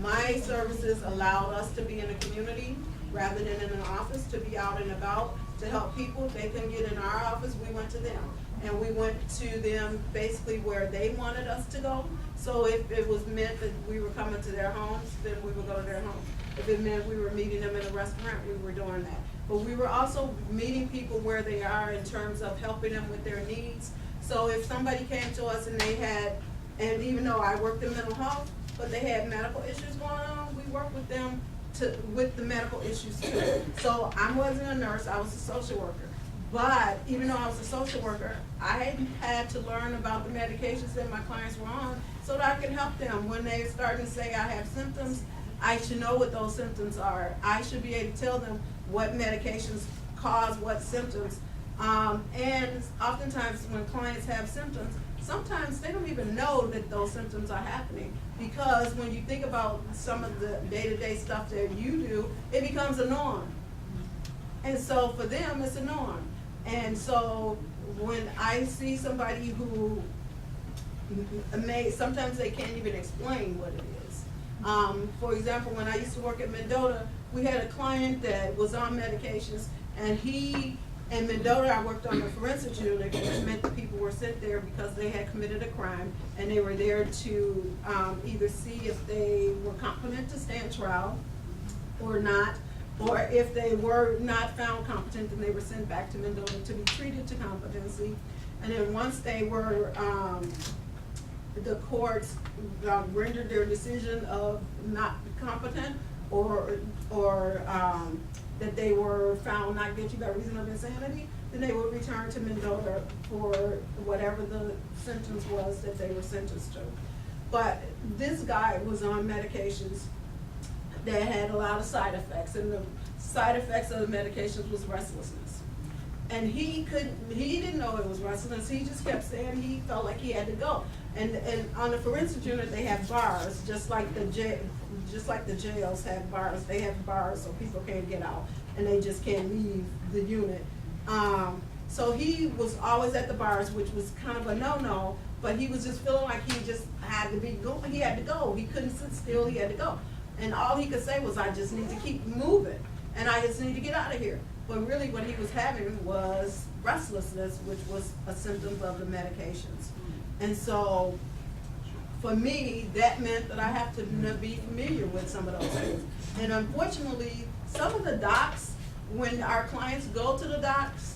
My services allowed us to be in the community rather than in an office, to be out and about, to help people. If they couldn't get in our office, we went to them. And we went to them basically where they wanted us to go. So if it was meant that we were coming to their homes, then we would go to their homes. If it meant we were meeting them in a restaurant, we were doing that. But we were also meeting people where they are in terms of helping them with their needs. So if somebody came to us and they had, and even though I worked in mental health, but they had medical issues going on, we worked with them with the medical issues too. So I wasn't a nurse, I was a social worker. But even though I was a social worker, I had to learn about the medications that my clients were on so that I could help them. When they started to say I have symptoms, I should know what those symptoms are. I should be able to tell them what medications cause what symptoms. And oftentimes when clients have symptoms, sometimes they don't even know that those symptoms are happening, because when you think about some of the day-to-day stuff that you do, it becomes a norm. And so for them, it's a norm. And so when I see somebody who sometimes they can't even explain what it is. For example, when I used to work at Mendota, we had a client that was on medications, and in Mendota, I worked on the forensics unit, which meant that people were sent there because they had committed a crime, and they were there to either see if they were competent to stand trial or not, or if they were not found competent, then they were sent back to Mendota to be treated to competency. And then once they were, the courts rendered their decision of not competent, or that they were found not guilty by reason of insanity, then they would return to Mendota for whatever the sentence was that they were sentenced to. But this guy was on medications that had a lot of side effects, and the side effects of the medications was restlessness. And he didn't know it was restlessness. He just kept saying he felt like he had to go. And on the forensic unit, they have bars, just like the jails have bars. They have bars so people can't get out, and they just can't leave the unit. So he was always at the bars, which was kind of a no-no, but he was just feeling like he just had to be going. He had to go. He couldn't sit still. He had to go. And all he could say was, I just need to keep moving, and I just need to get out of here. But really what he was having was restlessness, which was a symptom of the medications. And so for me, that meant that I have to be familiar with some of those things. And unfortunately, some of the docs, when our clients go to the docs,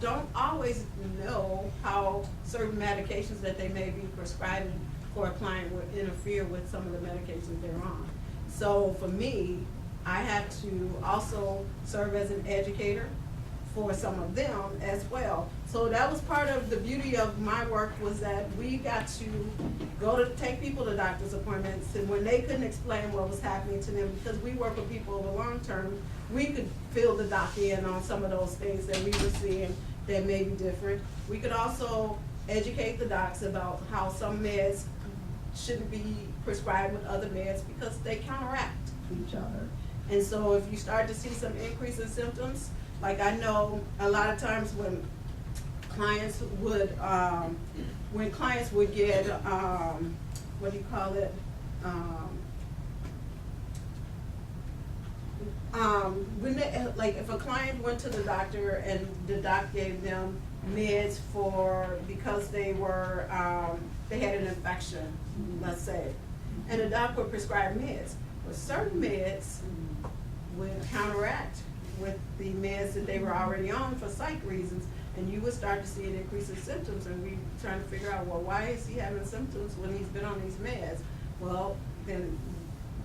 don't always know how certain medications that they may be prescribing for a client would interfere with some of the medications they're on. So for me, I had to also serve as an educator for some of them as well. So that was part of the beauty of my work, was that we got to take people to doctor's appointments, and when they couldn't explain what was happening to them, because we work with people over long term, we could fill the doc in on some of those things that we were seeing that may be different. We could also educate the docs about how some meds shouldn't be prescribed with other meds because they counteract each other. And so if you start to see some increase in symptoms, like I know a lot of times when clients would get, what do you call it? when they, like, if a client went to the doctor and the doc gave them meds because they were, they had an infection, let's say, and the doc would prescribe meds. Well, certain meds would counteract with the meds that they were already on for psych reasons, and you would start to see an increase in symptoms, and we trying to figure out, well, why is he having symptoms when he's been on these meds? Well, then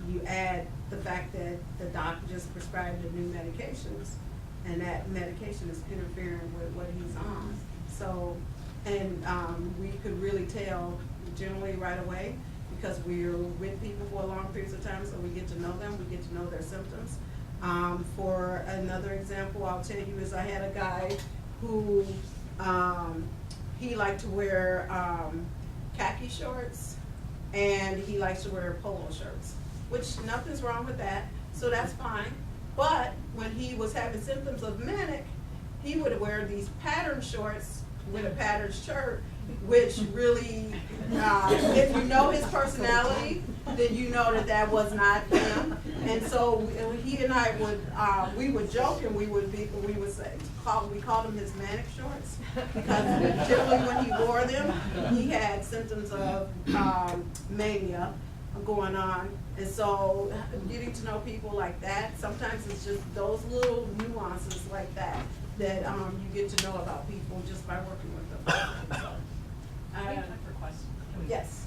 you add the fact that the doc just prescribed the new medications, and that medication is interfering with what he's on. So, and we could really tell generally right away, because we're with people for long periods of time, so we get to know them, we get to know their symptoms. For another example, I'll tell you is I had a guy who, he liked to wear khaki shorts, and he likes to wear polo shirts, which nothing's wrong with that, so that's fine. But when he was having symptoms of manic, he would wear these patterned shorts with a patterned shirt, which really, if you know his personality, then you know that that was not him. And so he and I would, we would joke, and we would say, we called them his manic shorts, because generally when he wore them, he had symptoms of mania going on. And so getting to know people like that, sometimes it's just those little nuances like that that you get to know about people just by working with them. So, We have time for questions. yes.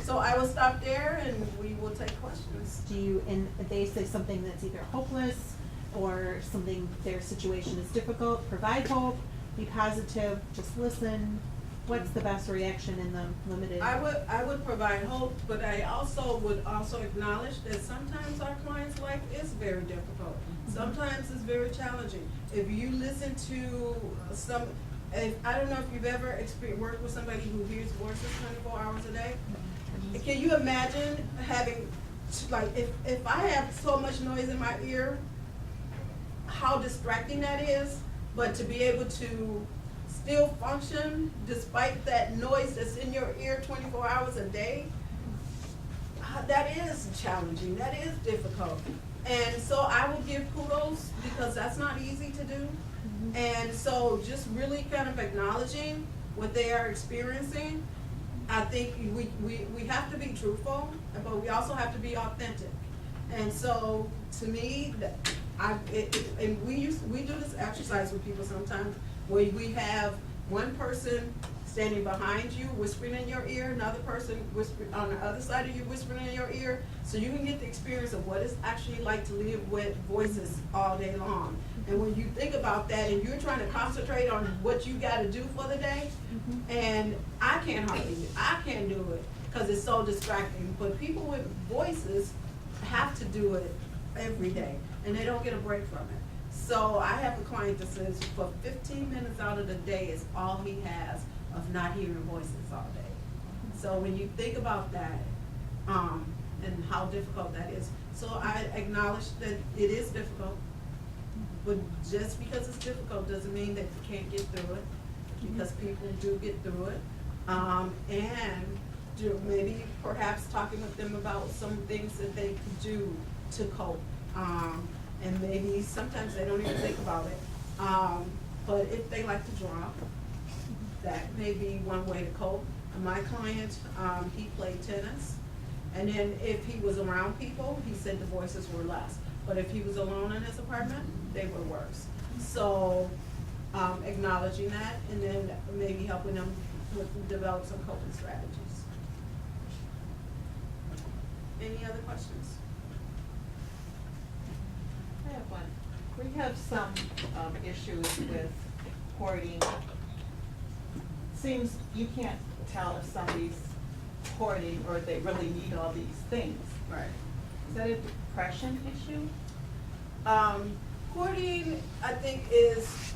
So I will stop there and we will take questions. Do you, and they say something that's either hopeless or something, their situation is difficult, provide hope, be positive, just listen? What's the best reaction in the limited? I would provide hope, but I would also acknowledge that sometimes our clients' life is very difficult. Sometimes it's very challenging. If you listen to I don't know if you've ever worked with somebody who hears voices 24 hours a day. Can you imagine having, like, if I have so much noise in my ear, how distracting that is, but to be able to still function despite that noise that's in your ear 24 hours a day, that is challenging, that is difficult. And so I will give kudos, because that's not easy to do. And so just really kind of acknowledging what they are experiencing. I think we have to be truthful, but we also have to be authentic. And so to me, and we do this exercise with people sometimes, where we have one person standing behind you whispering in your ear, another person whispering on the other side of you whispering in your ear, so you can get the experience of what it's actually like to live with voices all day long. And when you think about that and you're trying to concentrate on what you got to do for the day, and I can't do it because it's so distracting, but people with voices have to do it every day, and they don't get a break from it. So I have a client that says for 15 minutes out of the day is all he has of not hearing voices all day. So when you think about that, and how difficult that is, so I acknowledge that it is difficult, but just because it's difficult doesn't mean that you can't get through it, because people do get through it. And maybe perhaps talking with them about some things that they could do to cope. And maybe sometimes they don't even think about it. But if they like to draw, that may be one way to cope. My client, he played tennis, and then if he was around people, he said the voices were less. But if he was alone in his apartment, they were worse. So acknowledging that, and then maybe helping them develop some coping strategies. Any other questions? I have one. We have some issues with hoarding. Seems you can't tell if somebody's hoarding or they really need all these things. Right. Is that a depression issue? Hoarding, I think, it is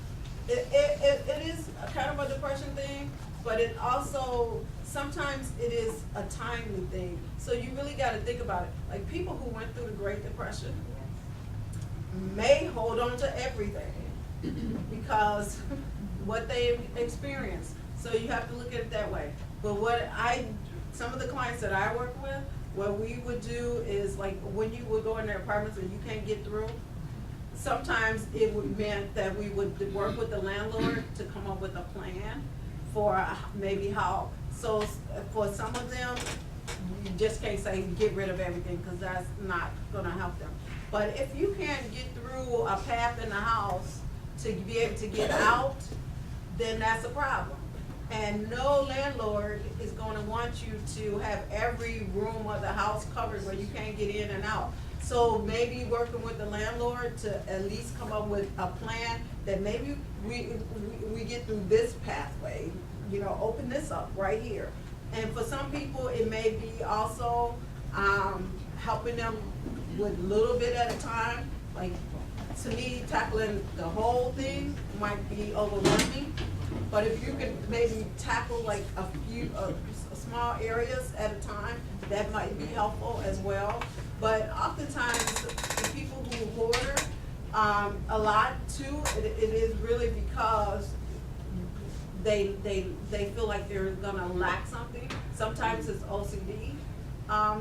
a kind of a depression thing, but it also, sometimes it is a timely thing. So you really got to think about it. Like people who went through the Great Depression may hold on to everything because what they experienced. So you have to look at it that way. But some of the clients that I work with, what we would do is, like, when you would go in their apartments and you can't get through, sometimes it would meant that we would work with the landlord to come up with a plan for maybe how, so for some of them, you just can't say get rid of everything, because that's not gonna help them. But if you can't get through a path in the house to be able to get out, then that's a problem. And no landlord is gonna want you to have every room of the house covered where you can't get in and out. So maybe working with the landlord to at least come up with a plan that maybe we get through this pathway, you know, open this up right here. And for some people, it may be also, helping them with a little bit at a time. Like, to me, tackling the whole thing might be overwhelming. But if you can maybe tackle like a few, small areas at a time, that might be helpful as well. But oftentimes, the people who hoarder, a lot too, it is really because they feel like they're gonna lack something. Sometimes it's OCD,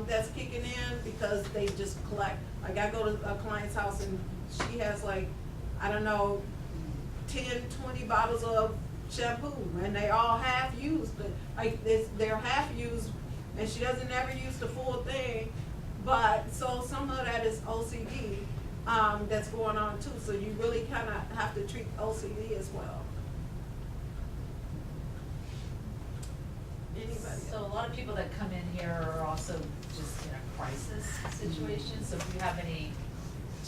that's kicking in because they just collect. Like, I go to a client's house and she has like, I don't know, 10, 20 bottles of shampoo, and they all half used. Like, they're half used, and she doesn't ever use the full thing. But so some of that is OCD, that's going on too. So you really kind of have to treat OCD as well. Anybody So a else? lot of people that come in here are also just in a crisis situation, so if you have any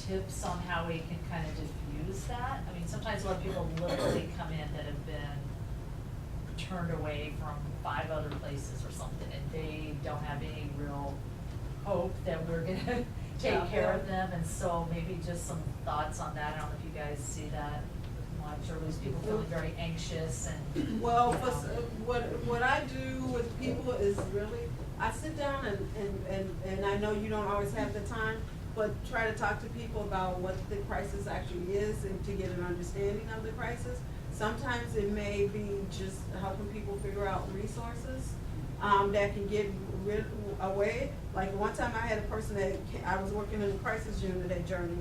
tips on how we can kind of diffuse that? I mean, sometimes a lot of people literally come in that have been turned away from 5 other places or something, and they don't have any real hope that we're gonna take care of them, and so maybe just some thoughts on that. I don't know if you guys see that. I'm sure there's people feeling very anxious and, Well, you know. what I do with people is really, I sit down and I know you don't always have the time, but try to talk to people about what the crisis actually is and to get an understanding of the crisis. Sometimes it may be just helping people figure out resources, that can get rid away. Like, one time I had a person that I was working in the crisis unit at Journey,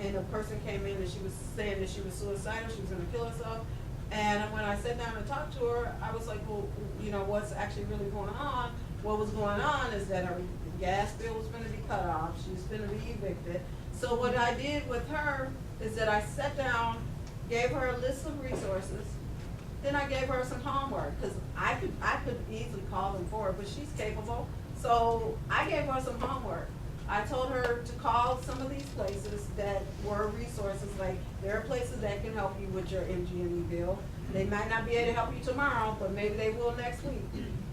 and a person came in and she was saying that she was suicidal, she was gonna kill herself. And when I sat down and talked to her, I was like, well, you know, what's actually really going on? What was going on is that her gas bill was gonna be cut off, she was gonna be evicted. So what I did with her is that I sat down, gave her a list of resources, then I gave her some homework, because I could easily call them for her, but she's capable. So I gave her some homework. I told her to call some of these places that were resources, like there are places that can help you with your MG&E bill. They might not be able to help you tomorrow, but maybe they will next week.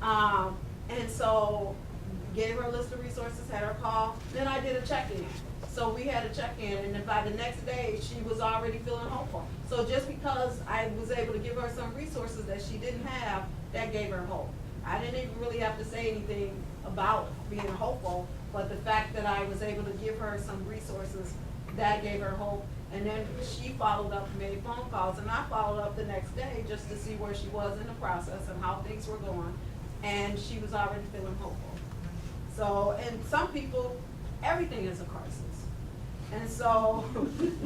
And so gave her a list of resources, had her call, then I did a check-in. So we had a check-in, and then by the next day, she was already feeling hopeful. So just because I was able to give her some resources that she didn't have, that gave her hope. I didn't even really have to say anything about being hopeful, but the fact that I was able to give her some resources, that gave her hope. And then she followed up, made phone calls, and I followed up the next day just to see where she was in the process and how things were going. And she was already feeling hopeful. So, and some people, everything is a crisis. And so,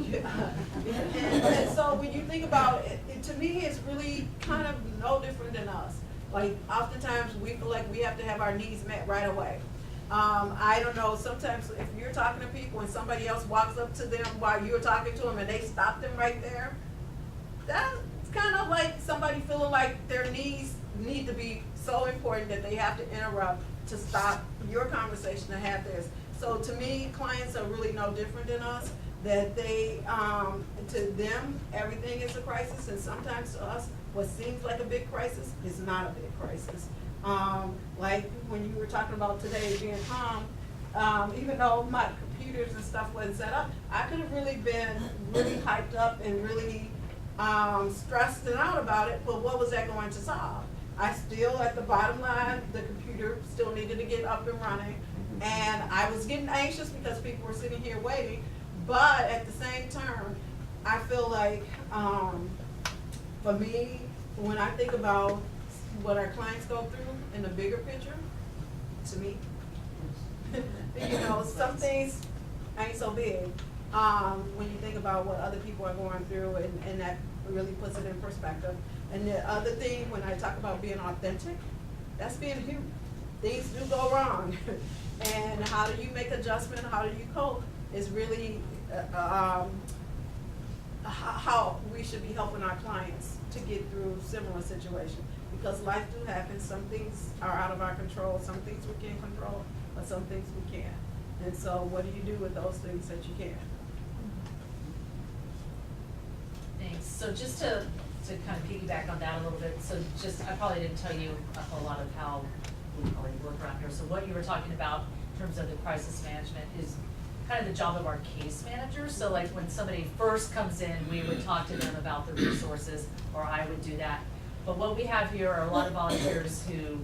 and so when you think about it, to me, it's really kind of no different than us. Like, oftentimes we feel like we have to have our needs met right away. I don't know, sometimes if you're talking to people and somebody else walks up to them while you're talking to them and they stop them right there, that's kind of like somebody feeling like their needs need to be so important that they have to interrupt to stop your conversation to have theirs. So to me, clients are really no different than us, that they, to them, everything is a crisis, and sometimes to us, what seems like a big crisis is not a big crisis. Like when you were talking about today being calm, even though my computers and stuff wasn't set up, I could have really been really hyped up and really stressed out about it, but what was that going to solve? I still, at the bottom line, the computer still needed to get up and running, and I was getting anxious because people were sitting here waiting, but at the same time, I feel like, for me, when I think about what our clients go through in the bigger picture, to me, you know, some things ain't so big. when you think about what other people are going through, and that really puts it in perspective. And the other thing, when I talk about being authentic, that's being human. Things do go wrong. And how do you make adjustment, how do you cope, is really how we should be helping our clients to get through similar situations. Because life do happen, some things are out of our control, some things we can control, but some things we can't. And so what do you do with those things that you can? Thanks. So just to kind of piggyback on that a little bit, so just, I probably didn't tell you a whole lot of how we probably work around here. So what you were talking about in terms of the crisis management is kind of the job of our case managers. So like when somebody first comes in, we would talk to them about the resources, or I would do that. But what we have here are a lot of volunteers who,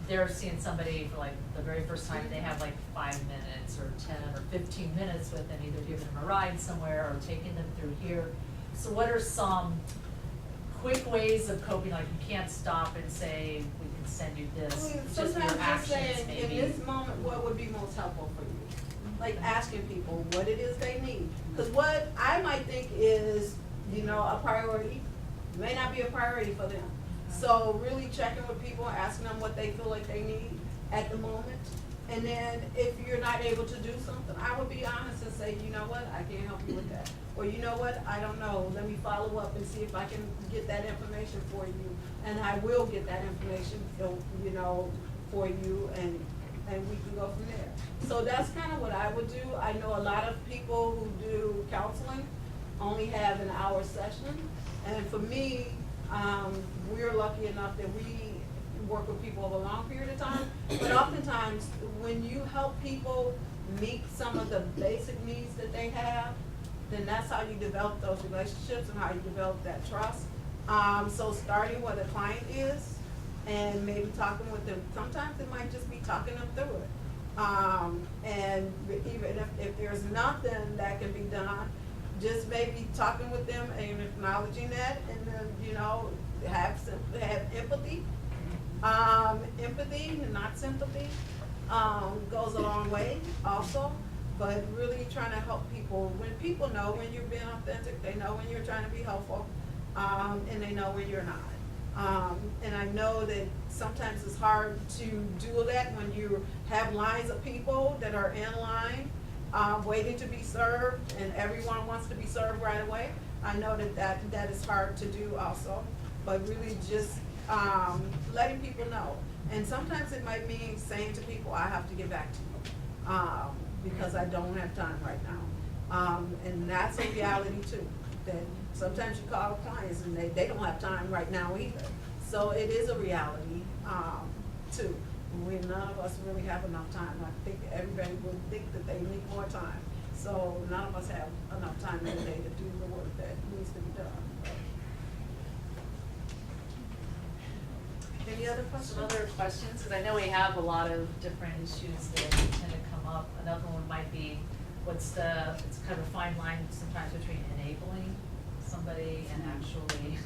they're seeing somebody for like the very first time, they have like 5 minutes or 10 or 15 minutes with them, either giving them a ride somewhere or taking them through here. So what are some quick ways of coping? Like you can't stop and say, we can send you this, just your Sometimes just actions saying, maybe. in this moment, what would be most helpful for you? Like asking people what it is they need. Because what I might think is, a priority, may not be a priority for them. So really checking with people, asking them what they feel like they need at the moment. And then if you're not able to do something, I would be honest and say, you know what, I can't help you with that. Or you know what, I don't know, let me follow up and see if I can get that information for you. And I will get that information, for you, and we can go from there. So that's kind of what I would do. I know a lot of people who do counseling only have an hour session. And for me, we're lucky enough that we work with people over a long period of time. But oftentimes, when you help people meet some of the basic needs that they have, then that's how you develop those relationships and how you develop that trust. So starting where the client is and maybe talking with them. Sometimes it might just be talking them through it. And even if there's nothing that can be done, just maybe talking with them and acknowledging that, and then, have empathy. Empathy, not sympathy, goes a long way also. But really trying to help people. When people know when you're being authentic, they know when you're trying to be helpful, and they know when you're not. And I know that sometimes it's hard to do that when you have lines of people that are in line, waiting to be served, and everyone wants to be served right away. I know that is hard to do also, but really just letting people know. And sometimes it might mean saying to people, I have to get back to you, because I don't have time right now. And that's a reality too, that sometimes you call clients and they don't have time right now either. So it is a reality too. None of us really have enough time. I think everybody would think that they need more time. So none of us have enough time in the day to do the work that needs to be done. Any other questions? Some other questions, because I know we have a lot of different issues that tend to come up. Another one might be, it's kind of a fine line sometimes between enabling somebody and actually,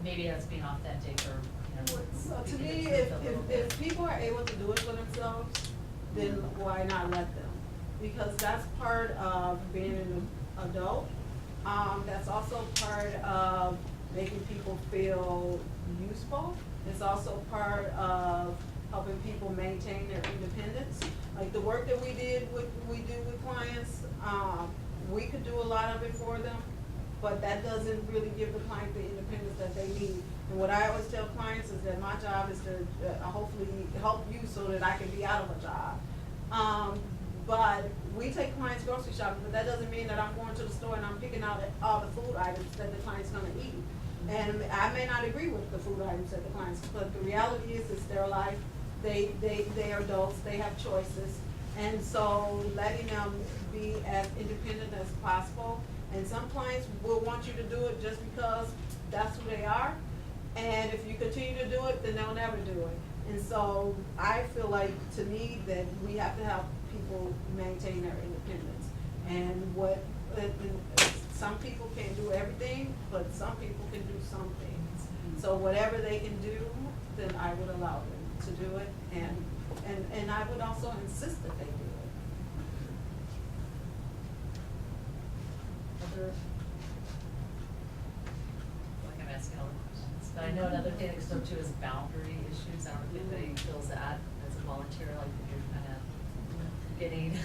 maybe that's being authentic or, So to speaking me, the truth a little bit. if people are able to do it for themselves, then why not let them? Because that's part of being an adult. That's also part of making people feel useful. It's also part of helping people maintain their independence. Like the work that we do with clients, we could do a lot of it for them, but that doesn't really give the client the independence that they need. And what I always tell clients is that my job is to hopefully help you so that I can be out of a job. But we take clients grocery shopping, but that doesn't mean that I'm going to the store and I'm picking out all the food items that the client's gonna eat. And I may not agree with the food items that the clients, but the reality is it's their life. They are adults, they have choices. And so letting them be as independent as possible. And some clients will want you to do it just because that's who they are. And if you continue to do it, then they'll never do it. And so I feel like, to me, that we have to help people maintain their independence. And some people can't do everything, but some people can do some things. So whatever they can do, then I would allow them to do it, and I would also insist that they do feel like I'm asking all the questions, but I know another thing that comes up too is boundary issues. I don't know if anybody feels that as a volunteer, like if you're kind of getting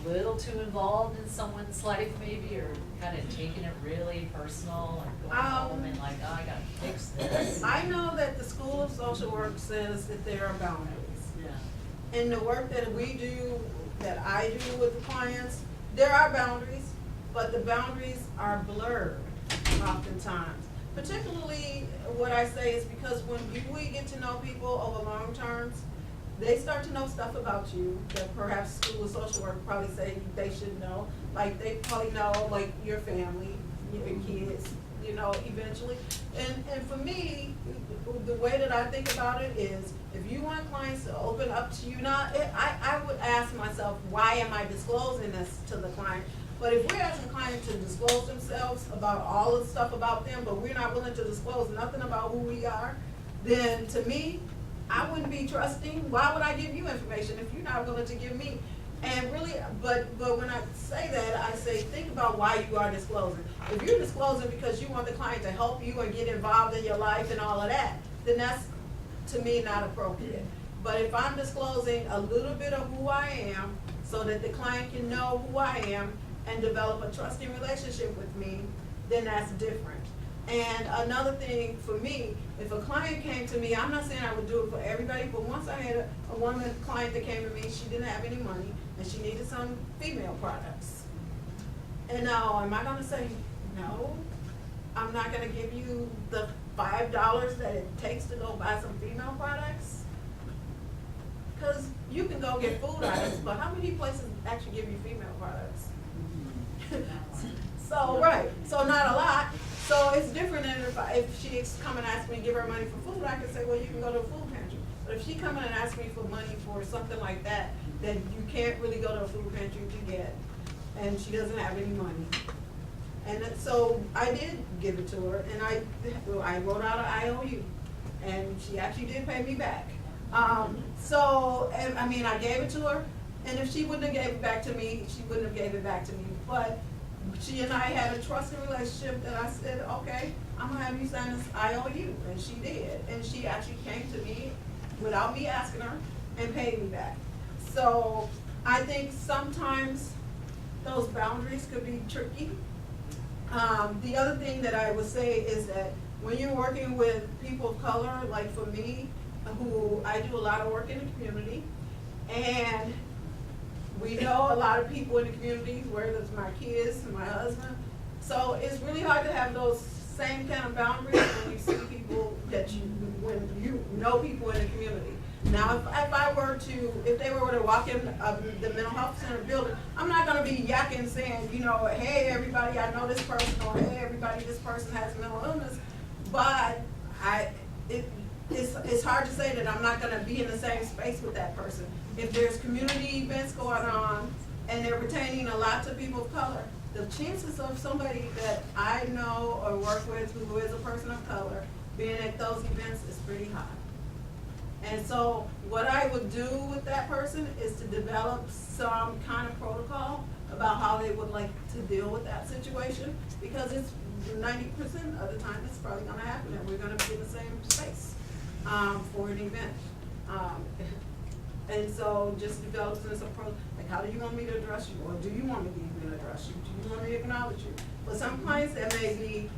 a little too involved in someone's life maybe, or kind of taking it really personal and going home and like, oh, I gotta fix this. I know that the School of Social Work says that there are boundaries. Yeah. In the work that we do, that I do with the clients, there are boundaries, but the boundaries are blurred oftentimes. Particularly, what I say is because when we get to know people over long terms, they start to know stuff about you that perhaps School of Social Work probably say they should know. Like, they probably know, like, your family, your kids, you know, eventually. And for me, the way that I think about it is, if you want clients to open up to you now, I would ask myself, why am I disclosing this to the client? But if we're asking clients to disclose themselves about all the stuff about them, but we're not willing to disclose nothing about who we are, then to me, I wouldn't be trusting. Why would I give you information if you're not willing to give me? And really, but when I say that, I say, think about why you are disclosing. If you're disclosing because you want the client to help you and get involved in your life and all of that, then that's, to me, not appropriate. But if I'm disclosing a little bit of who I am so that the client can know who I am and develop a trusting relationship with me, then that's different. And another thing for me, if a client came to me, I'm not saying I would do it for everybody, but once I had a woman client that came to me, she didn't have any money, and she needed some female products. And now, am I gonna say, no, I'm not gonna give you the $5 that it takes to go buy some female products? Because you can go get food items, but how many places actually give you female products? So, right, so not a lot. So it's different than if she come and ask me to give her money for food, I can say, well, you can go to a food pantry. But if she come in and ask me for money for something like that, then you can't really go to a food pantry to get, and she doesn't have any money. And so I did give it to her, and I wrote out an IOU, and she actually did pay me back. So, and, I mean, I gave it to her, and if she wouldn't have gave it back to me, she wouldn't have gave it back to me. But she and I had a trusting relationship that I said, okay, I'm gonna have you sign this IOU, and she did. And she actually came to me without me asking her and paid me back. So I think sometimes those boundaries could be tricky. The other thing that I would say is that when you're working with people of color, like for me, who I do a lot of work in the community, and we know a lot of people in the community, whether it's my kids and my husband. So it's really hard to have those same kind of boundaries when you see people when you know people in the community. Now, if they were to walk in the mental health center building, I'm not gonna be yakking saying, you know, hey, everybody, I know this person, or hey, everybody, this person has mental illness. But it's hard to say that I'm not gonna be in the same space with that person. If there's community events going on and they're retaining a lot of people of color, the chances of somebody that I know or work with who is a person of color being at those events is pretty high. And so what I would do with that person is to develop some kind of protocol about how they would like to deal with that situation, because it's 90% of the time it's probably gonna happen and we're gonna be in the same space for an event. And so just develop this approach, like, how do you want me to address you? Or do you want me to even address you? Do you want me to acknowledge you? For some clients that may be,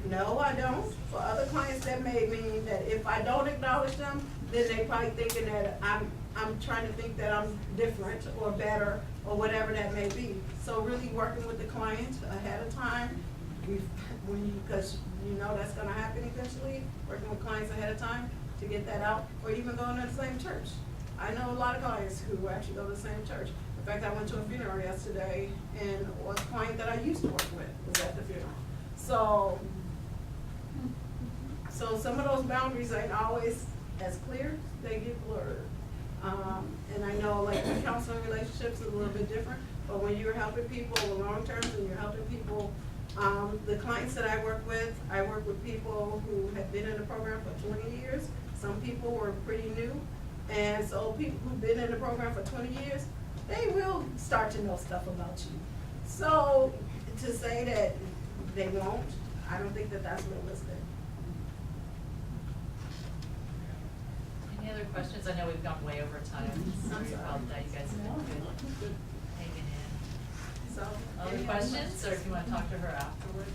no, I don't. For other clients that may mean that if I don't acknowledge them, then they probably thinking that I'm trying to think that I'm different or better or whatever that may be. So really working with the client ahead of time, because you know that's gonna happen eventually, working with clients ahead of time to get that out, or even going to the same church. I know a lot of clients who actually go to the same church. In fact, I went to a funeral yesterday, and a client that I used to work with was at the funeral. So some of those boundaries ain't always as clear, they get blurred. And I know, like, the counseling relationships is a little bit different, but when you're helping people over long terms and you're helping people, the clients that I work with people who have been in the program for 20 years. Some people were pretty new. And so people who've been in the program for 20 years, they will start to know stuff about you. So to say that they won't, I don't think that that's realistic. Any other questions? I know we've gone way over time. Sorry about that. You guys have been good hanging in. So. Other any questions, or if you wanna talk to her afterwards?